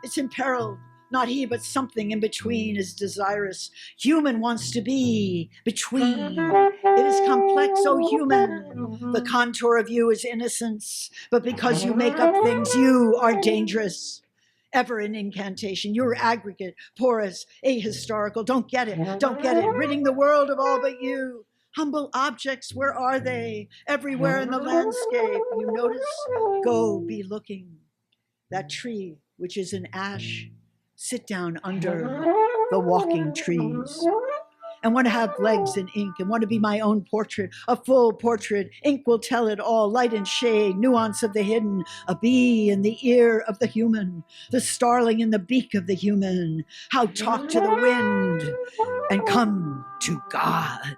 Speaker 3: It's imperiled. Not he, but something in between is desirous. Human wants to be between. It is complex, oh human. The contour of you is innocence, but because you make up things, you are dangerous. Ever an incantation, you're aggregate, porous, ahistorical. Don't get it, ridding the world of all but you. Humble objects, where are they? Everywhere in the landscape. You notice? Go be looking. That tree, which is an ash, sit down under the walking trees. And want to have legs and ink and want to be my own portrait, a full portrait. Ink will tell it all, light and shade, nuance of the hidden, a bee in the ear of the human, the starling in the beak of the human. How talk to the wind and come to God.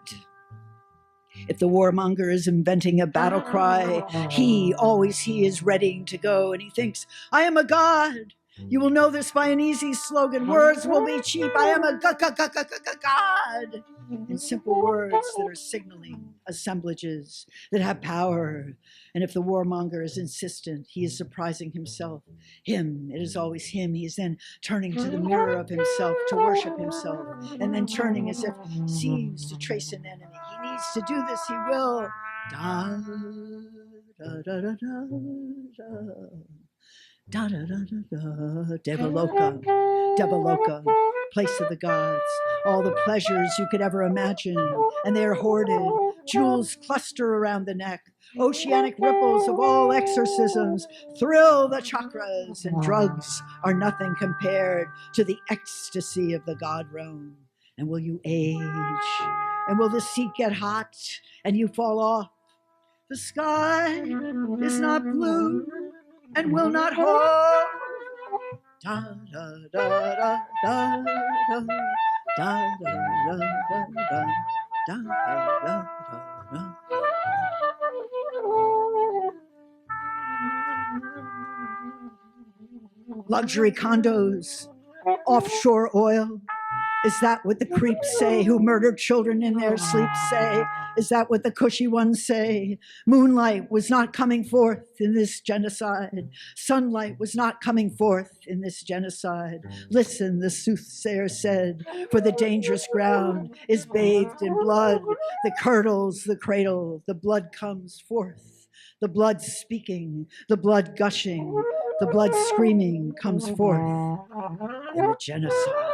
Speaker 3: If the warmonger is inventing a battle cry, he, always he, is ready to go, and he thinks, I am a god. You will know this by an easy slogan. Words will be cheap. I am a god. In simple words that are signaling assemblages that have power. And if the warmonger is insistent, he is surprising himself. Him, it is always him. He is then turning to the mirror of himself to worship himself, and then turning as if seems to trace an enemy. He needs to do this, he will. Da, da, da, da, da, da, da, da, da, Devaloka, Devaloka, place of the gods, all the pleasures you could ever imagine, and they are hoarded. Jewels cluster around the neck. Oceanic ripples of all exorcisms thrill the chakras, and drugs are nothing compared to the ecstasy of the god realm. And will you age? And will the seat get hot and you fall off? The sky is not blue and will not hold. Da da da da da da da da da da da da. Luxury condos, offshore oil. Is that what the creeps say who murdered children in their sleep say? Is that what the cushy ones say? Moonlight was not coming forth in this genocide. Sunlight was not coming forth in this genocide. Listen, the soothsayer said, for the dangerous ground is bathed in blood. The curdles the cradle, the blood comes forth. The blood speaking, the blood gushing, the blood screaming comes forth in the genocide.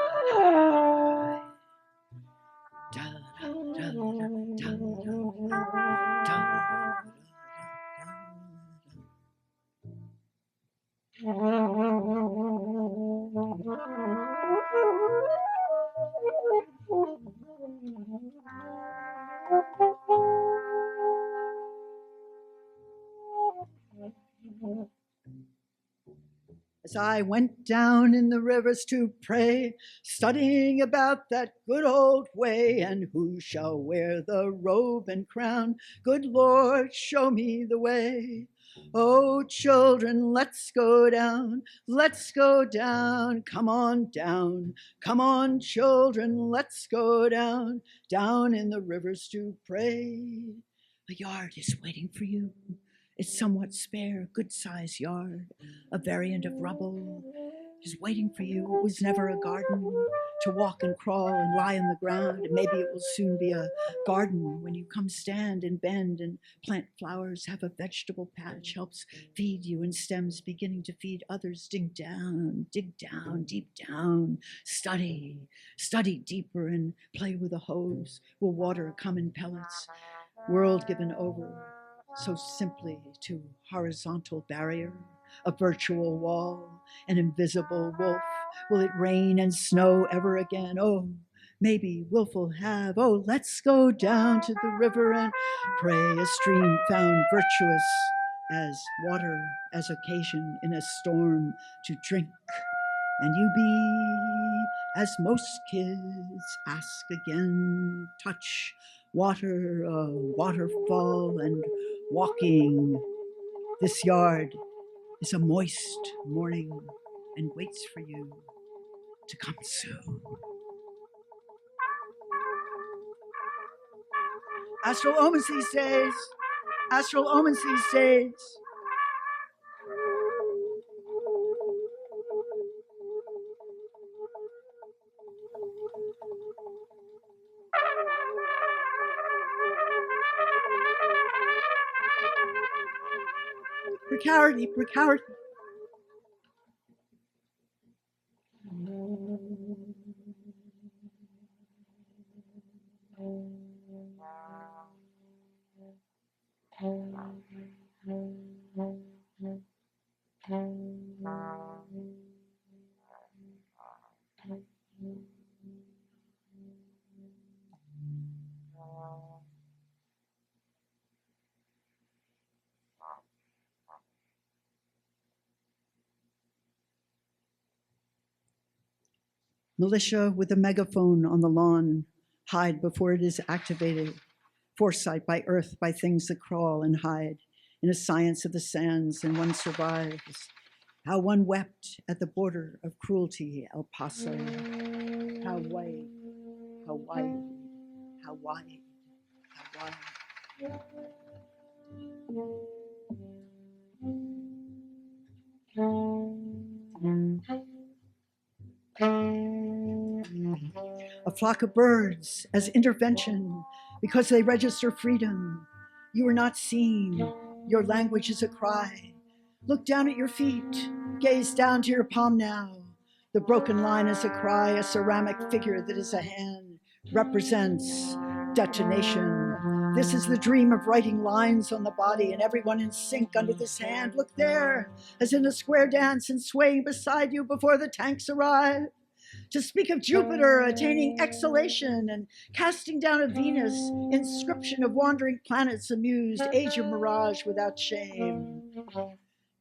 Speaker 3: As I went down in the rivers to pray, studying about that good old way, and who shall wear the robe and crown? Good Lord, show me the way. Oh, children, let's go down, come on down. Come on, children, let's go down, down in the rivers to pray. A yard is waiting for you. It's somewhat spare, good-sized yard, a variant of rubble, is waiting for you. It was never a garden to walk and crawl and lie on the ground, and maybe it will soon be a garden when you come stand and bend and plant flowers, have a vegetable patch, helps feed you, and stems beginning to feed others. Dig down, deep down, study deeper and play with a hose. Will water come in pellets? World given over so simply to horizontal barrier, a virtual wall, an invisible wolf. Will it rain and snow ever again? Oh, maybe willful have. Oh, let's go down to the river and pray, a stream found virtuous as water, as occasion in a storm to drink. And you be, as most kids ask again, touch water, a waterfall, and walking. This yard is a moist morning and waits for you to come soon. Astral omens these days. Astral omens these days. Precarity. Militia with a megaphone on the lawn, hide before it is activated. Foresight by earth, by things that crawl and hide. In a science of the sands, and one survives. how one wept at the border of cruelty, El Paso. How white, how white, how white, how white. A flock of birds as intervention because they register freedom. You are not seen. Your language is a cry. Look down at your feet. Gaze down to your palm now. The broken line is a cry. A ceramic figure that is a hand represents detonation. This is the dream of writing lines on the body and everyone in sync under this hand. Look there, as in a square dance and swaying beside you before the tanks arrive. To speak of Jupiter attaining exhalation and casting down a Venus, inscription of wandering planets amused, age of mirage without shame.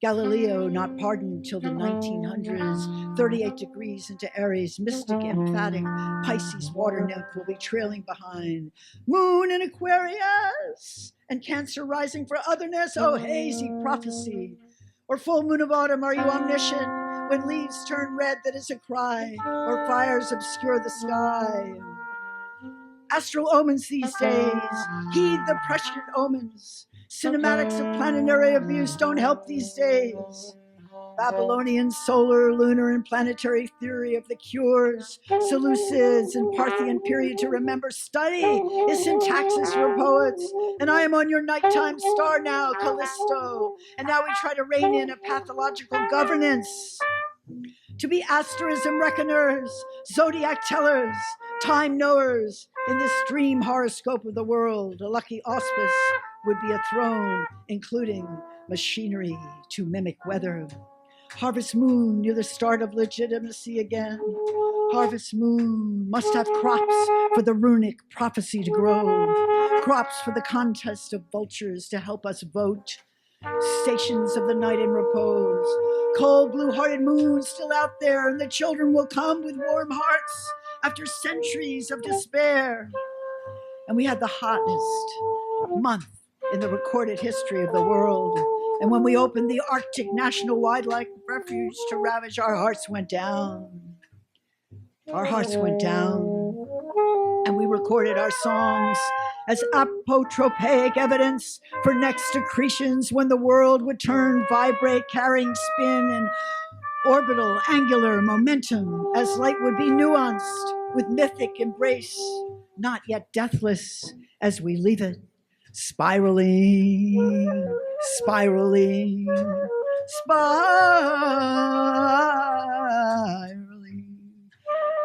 Speaker 3: Galileo not pardoned till the 1900s, 38 degrees into Aries, mystic, emphatic, Pisces water nymph will be trailing behind. Moon in Aquarius, and Cancer rising for otherness, oh hazy prophecy. Or full moon of autumn, are you omniscient? When leaves turn red, that is a cry, or fires obscure the sky. Astral omens these days, heed the prescient omens. Cinematics of planetary abuse don't help these days. Babylonian solar, lunar, and planetary theory of the cures, Seleucids and Parthian period to remember. Study is syntaxis for poets, and I am on your nighttime star now, Callisto. And now we try to rein in a pathological governance. To be asterism reckoners, zodiac tellers, time knowers, in this dream horoscope of the world, a lucky auspice would be a throne, including machinery to mimic weather. Harvest moon, you're the start of legitimacy again. Harvest moon must have crops for the runic prophecy to grow. Crops for the contest of vultures to help us vote. Stations of the night in repose. Cold blue-hearted moon still out there, and the children will come with warm hearts after centuries of despair. And we had the hottest month in the recorded history of the world. And when we opened the Arctic National Wildlife Refuge to ravage, our hearts went down. Our hearts went down. And we recorded our songs as apotropaic evidence for next accretions when the world would turn, vibrate, carrying spin and orbital angular momentum as light would be nuanced with mythic embrace, not yet deathless as we leave it. Spiraling, spiraling, spiraling.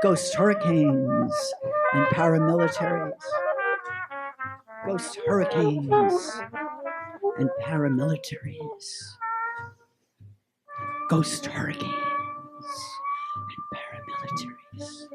Speaker 3: Ghost hurricanes and paramilitaries. Ghost hurricanes and paramilitaries. Ghost hurricanes and paramilitaries.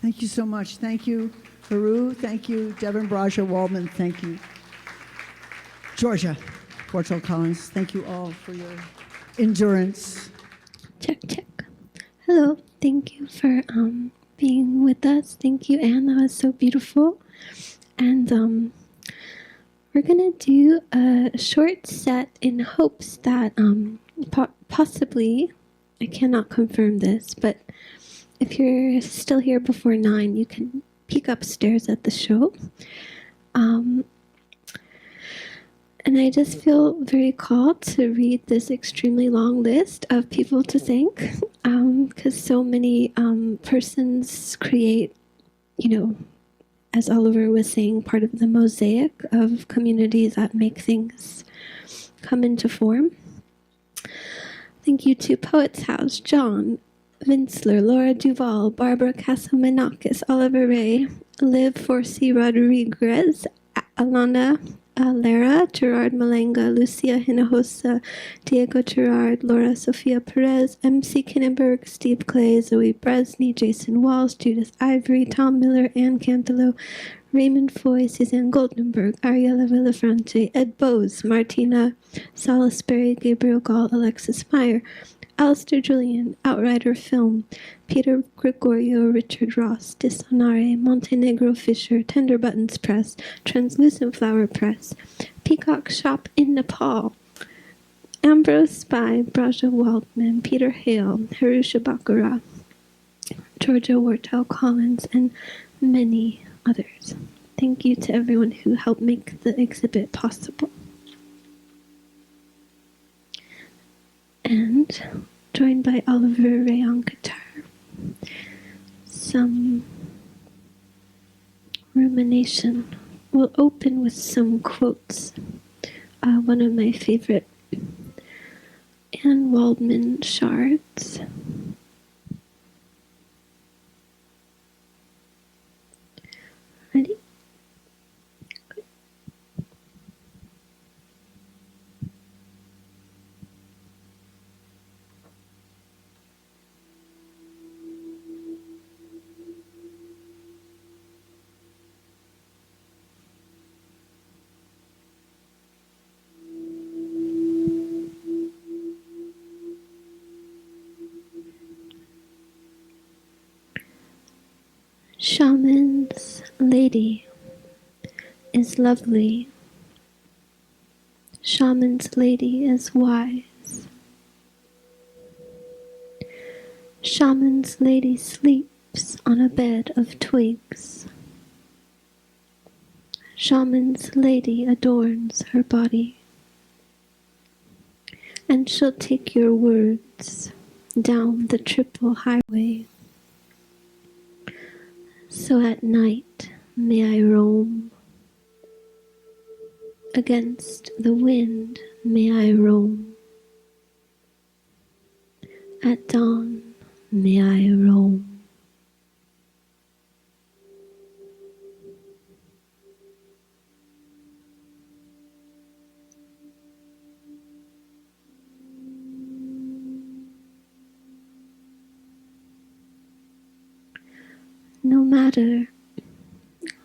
Speaker 3: Thank you so much. Thank you, Heru. Thank you, Devin Braja Waldman. Thank you, Georgia Wartel Collins. Thank you all for your endurance.
Speaker 4: Check, check. Hello. Thank you for being with us. Thank you, Anne. That was so beautiful. And we're going to do a short set in hopes that possibly, I cannot confirm this, but if you're still here before 9, you can peek upstairs at the show. And I just feel very called to read this extremely long list of people to thank, because so many persons create, as Oliver was saying, part of the mosaic of communities that make things come into form. Thank you to Poets House, John Vinsler, Laura Duval, Barbara Casamanakis, Oliver Ray, Liv Forcy Rodriguez, Alana Lara, Gerard Malenga, Lucia Hinojosa, Diego Gerard, Laura Sofia Perez, MC Kinnenberg, Steve Clay, Zoe Bresney, Jason Walls, Judith Ivory, Tom Miller, Ann Cantelo, Raymond Foy, Suzanne Goldenberg, Ariella Villafrante, Ed Bowes, Martina Salisbury, Gabriel Gall, Alexis Meyer, Alistair Julian, Outrider Film, Peter Gregorio, Richard Ross, Disonare, Montenegro Fisher, Tender Buttons Press, Translucent Flower Press, Peacock Shop in Nepal, Ambrose Spy, Braja Waldman, Peter Hale, Heru Shabaka-Ra, Georgia Wartel Collins, and many others. Thank you to everyone who helped make the exhibit possible. And joined by Oliver Ray on guitar. Some rumination. We'll open with some quotes. One of my favorite Anne Waldman shards. Ready? Shaman's lady is lovely. Shaman's lady is wise. Shaman's lady sleeps on a bed of twigs. Shaman's lady adorns her body. And she'll take your words down the triple highway. So at night may I roam. Against the wind may I roam. At dawn may I roam. No matter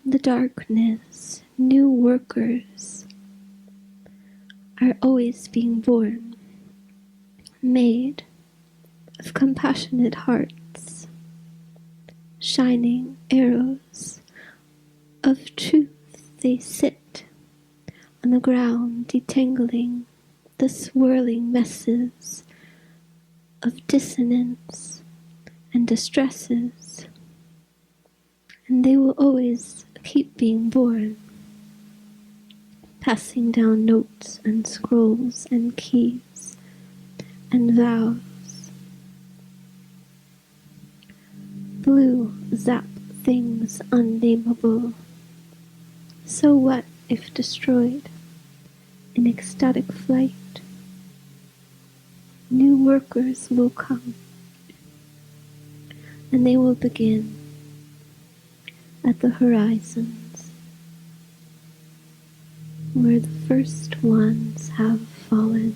Speaker 4: the darkness, new workers are always being born, made of compassionate hearts, shining arrows of truth. They sit on the ground, detangling the swirling messes of dissonance and distresses. And they will always keep being born, passing down notes and scrolls and keys and vows. Blue zap things unnameable. So what if destroyed in ecstatic flight? New workers will come, and they will begin at the horizons, where the first ones have fallen.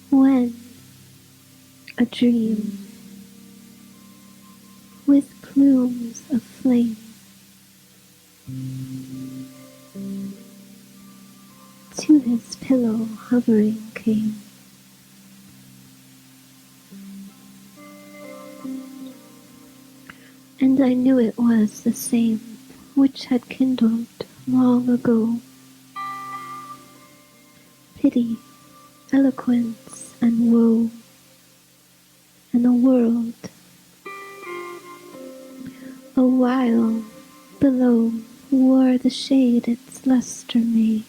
Speaker 4: When a dream with plumes of flame to his pillow hovering came, and and I knew it was the same which had kindled long ago. Pity, eloquence, and woe, and a world, a while below, wore the shade its lustre made.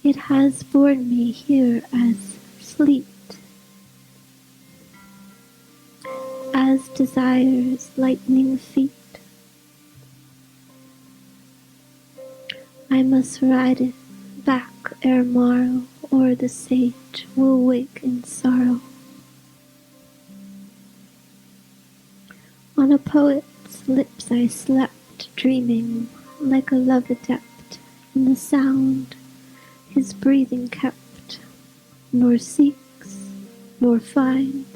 Speaker 4: It has borne me here as sleet, as desire's lightning feet. I must ride it back ere morrow, or the sage will wake in sorrow. On a poet's lips I slept, dreaming like a love adept in the sound his breathing kept, nor seeks, nor finds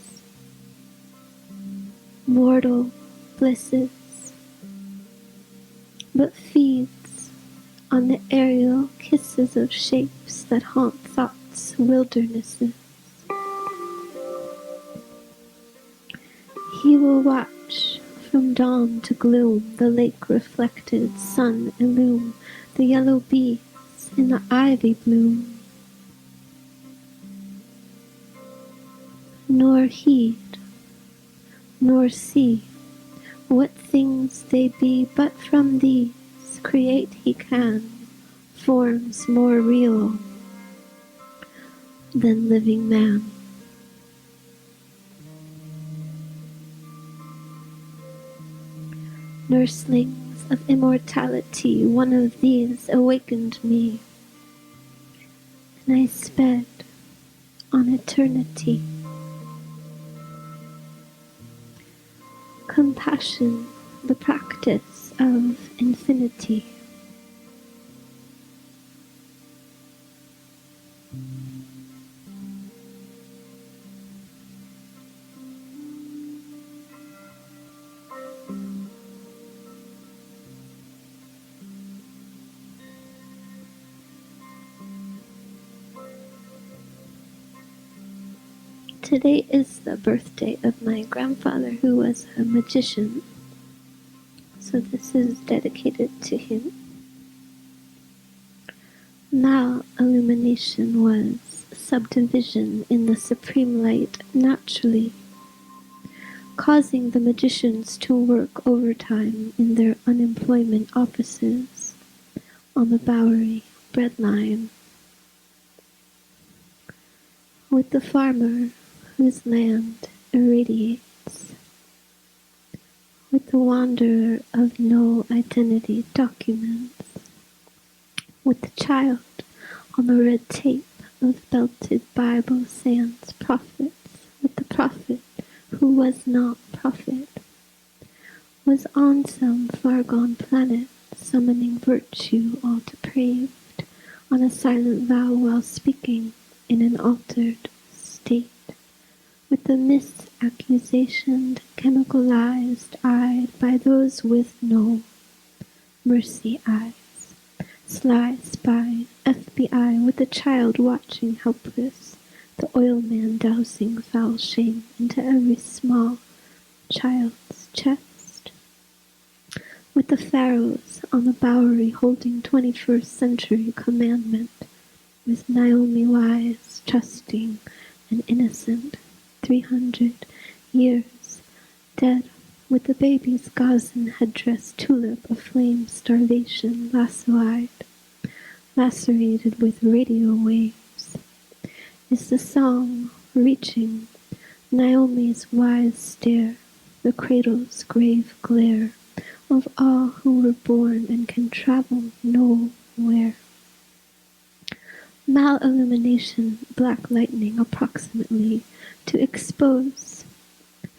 Speaker 4: mortal blisses, but feeds on the aerial kisses of shapes that haunt thought's wildernesses. He will watch from dawn to gloom, the lake-reflected sun illume, the yellow bees in the ivy bloom, nor heed, nor see what things they be, but from these create he can forms more real than living man. Nurslings of immortality, one of these awakened me, and I sped on eternity. Compassion, the practice of infinity. Today is the birthday of my grandfather, who was a magician, so this is dedicated to him. Mal-illumination was subdivision in the supreme light naturally, causing the magicians to work overtime in their unemployment offices on the Bowery bread line, with the farmer whose land irradiates, with the wanderer of no identity documents, with the child on the red tape of belted Bible sans prophets, with the prophet who was not prophet, was on some far-gone planet summoning virtue all depraved on a silent vow while speaking in an altered state, with the misaccusationed, chemicalized eyed by those with no mercy eyes, sly spy, FBI, with the child watching helpless, the oil man dousing foul shame into every small child's chest, with the pharaohs on the Bowery holding 21st century commandment, with Naomi wise, trusting, and innocent, 300 years dead, with the baby's gauzen headdress tulip aflame, starvation, lasso-eyed, lacerated with radio waves, is the song reaching Naomi's wise stare, the cradle's grave glare of all who were born and can travel nowhere. Mal-illumination, black lightning approximately, to expose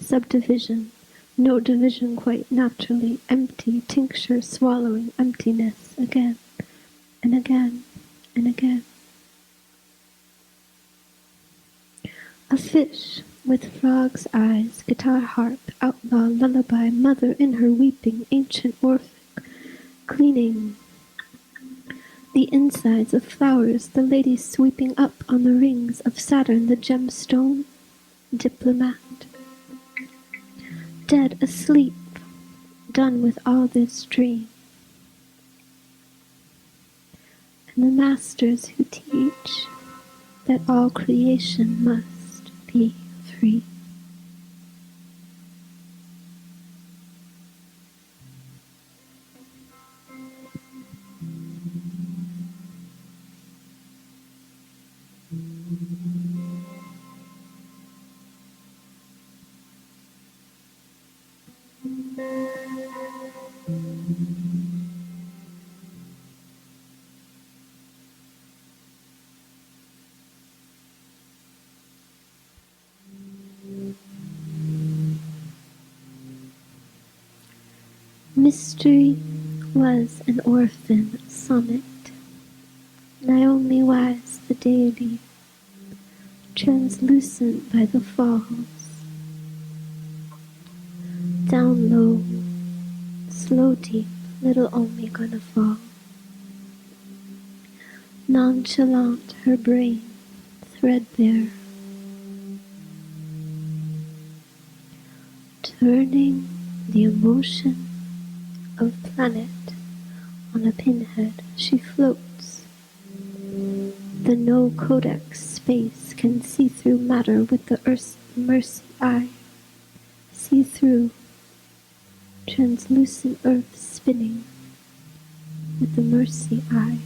Speaker 4: subdivision, no division quite naturally, empty tincture swallowing emptiness again and again and again. A fish with frog's eyes, guitar harp, outlaw, lullaby, mother in her weeping, ancient Orphic, cleaning the insides of flowers, the lady sweeping up on the rings of Saturn, the gemstone diplomat, dead asleep, done with all this dream. And the masters who teach that all creation must be free. Mystery was an orphan sonnet. Naomi was the deity, translucent by the falls. Down low, slow deep, little Omi gonna fall. Nonchalant her brain, threadbare. Turning the emotion of planet on a pinhead, she floats. The no codex space can see through matter with the earth's mercy eye. See through translucent earth spinning with the mercy eye.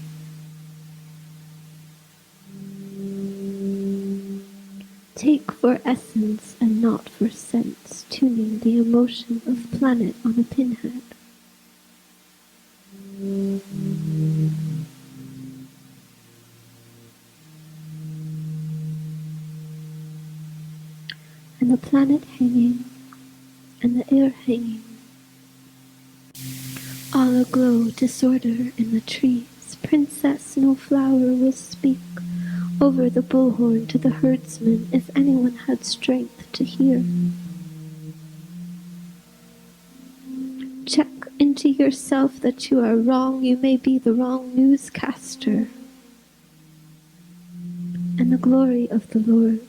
Speaker 4: Take for essence and not for sense, tuning the emotion of planet on a pinhead. And the planet hanging, and the air hanging, all aglow, disorder in the trees. Princess No Flower will speak over the bullhorn to the herdsman, if anyone had strength to hear. Check into yourself that you are wrong. You may be the wrong newscaster. And the glory of the Lord,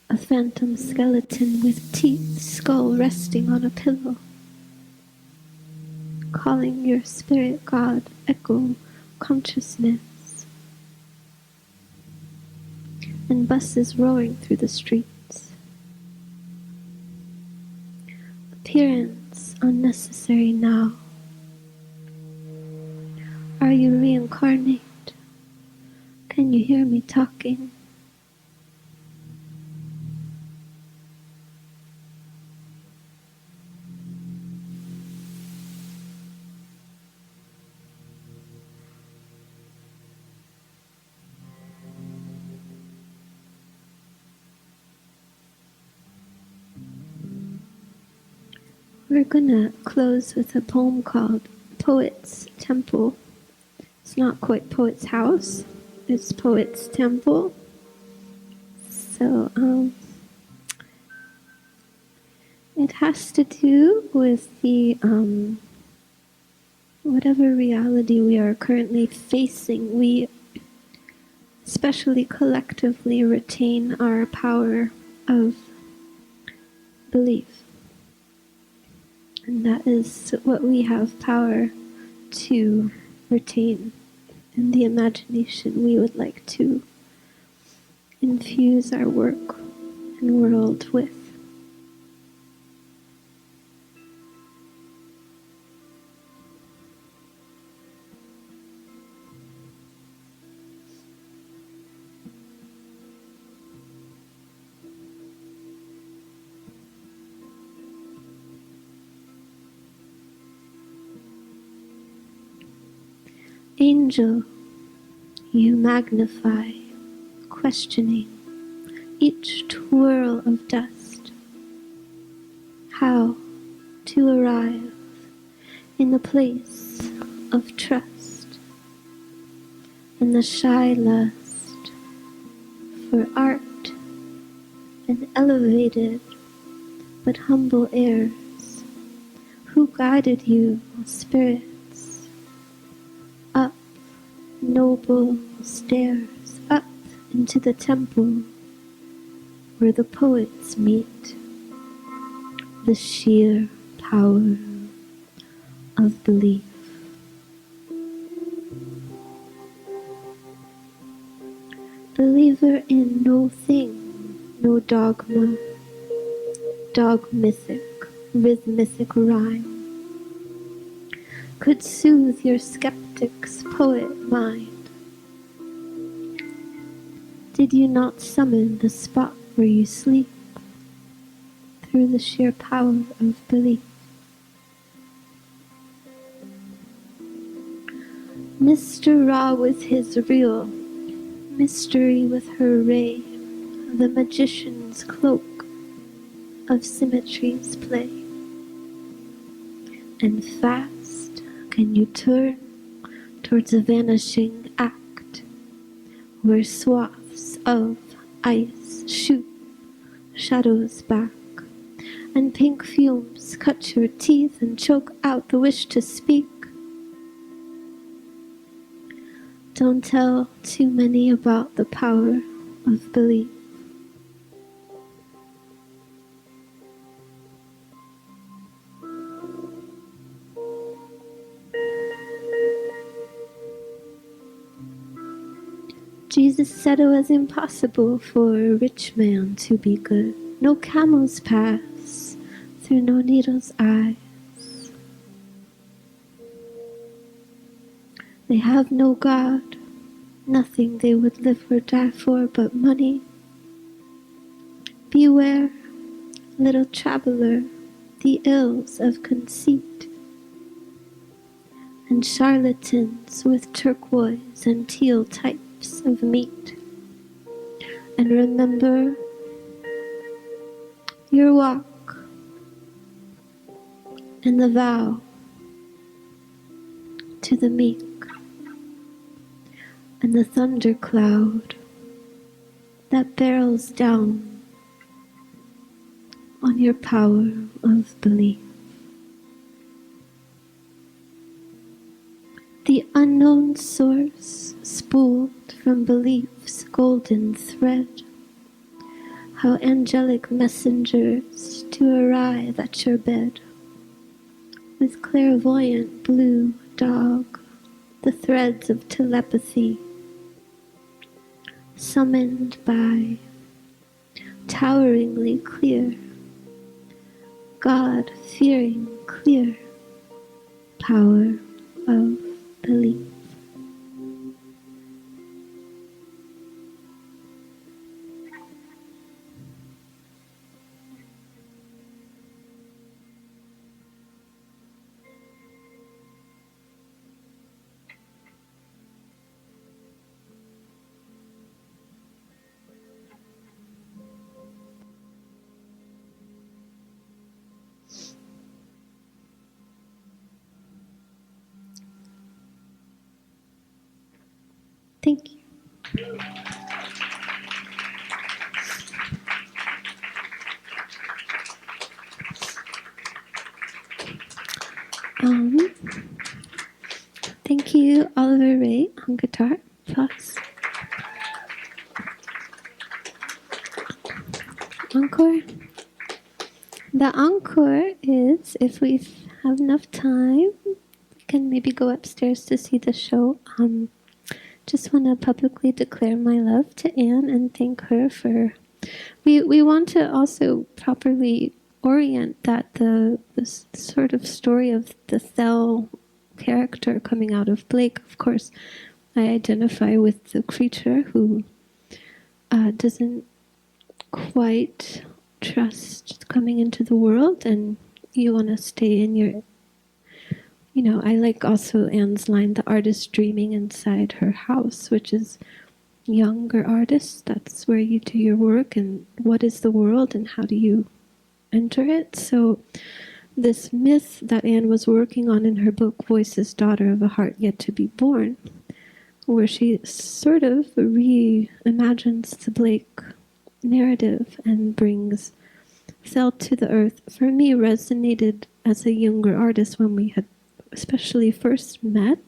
Speaker 4: a phantom skeleton with teeth, skull resting on a pillow, calling your spirit god, echo, consciousness, and buses roaring through the streets. Appearance unnecessary now. Are you reincarnate? Can you hear me talking? We're gonna close with a poem called Poet's Temple. It's not quite Poet's House, it's Poet's Temple. So, it has to do with the, whatever reality we are currently facing. We, especially collectively, retain our power of belief. And that is what we have power to retain in the imagination we would like to infuse our work and world with. Angel, you magnify, questioning each twirl of dust, how to arrive in the place of trust, in the shy lust for art and elevated but humble airs. Who guided you, spirits, up noble stairs, up into the temple where the poets meet? the sheer power of belief. Believer in no thing, no dogma, dogmatic, rhythmic rhyme, could soothe your skeptic's poet mind. Did you not summon the spot where you sleep through the sheer power of belief? Mr. Ra with his reel, mystery with her ray, the magician's cloak of symmetries play. And fast can you turn towards a vanishing act, where swaths of ice shoot shadows back, and pink fumes cut your teeth and choke out the wish to speak. Don't tell too many about the power of belief. Jesus said it was impossible for a rich man to be good. No camels pass through no needle's eyes. They have no God, nothing they would live or die for but money. Beware, little traveler, the ills of conceit, and charlatans with turquoise and teal types of meat. And remember your walk and the vow to the meek, and the thundercloud that barrels down on your power of belief. The unknown source spooled from belief's golden thread, how angelic messengers to arrive at your bed, with clairvoyant blue dog, the threads of telepathy, summoned by toweringly clear, God-fearing clear power of belief. Thank you. Thank you, Oliver Ray on guitar. Plus, encore. The encore is, if we have enough time, we can maybe go upstairs to see the show. Just want to publicly declare my love to Anne and thank her for. We want to also properly orient that the sort of story of the Thel character coming out of Blake. Of course, I identify with the creature who doesn't quite trust coming into the world, and you want to stay in your. I like also Anne's line, the artist dreaming inside her house, which is younger artists. That's where you do your work, and what is the world, and how do you enter it? So this myth that Anne was working on in her book, Voices, Daughter of a Heart Yet to Be Born, where she sort of reimagines the Blake narrative and brings Thel to the earth, for me resonated as a younger artist when we had especially first met,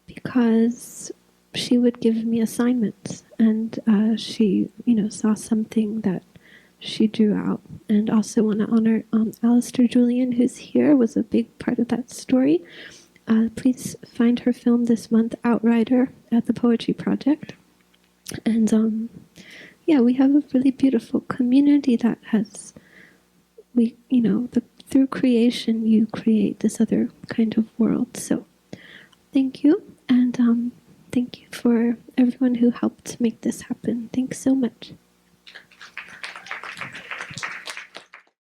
Speaker 4: because she would give me assignments, and she, saw something that she drew out. And also want to honor Alistair Julian, who's here, was a big part of that story. Please find her film this month, Outrider, at the Poetry Project. And yeah, we have a really beautiful community that has, through creation, you create this other kind of world. So thank you, and thank you for everyone who helped make this happen. Thanks so much.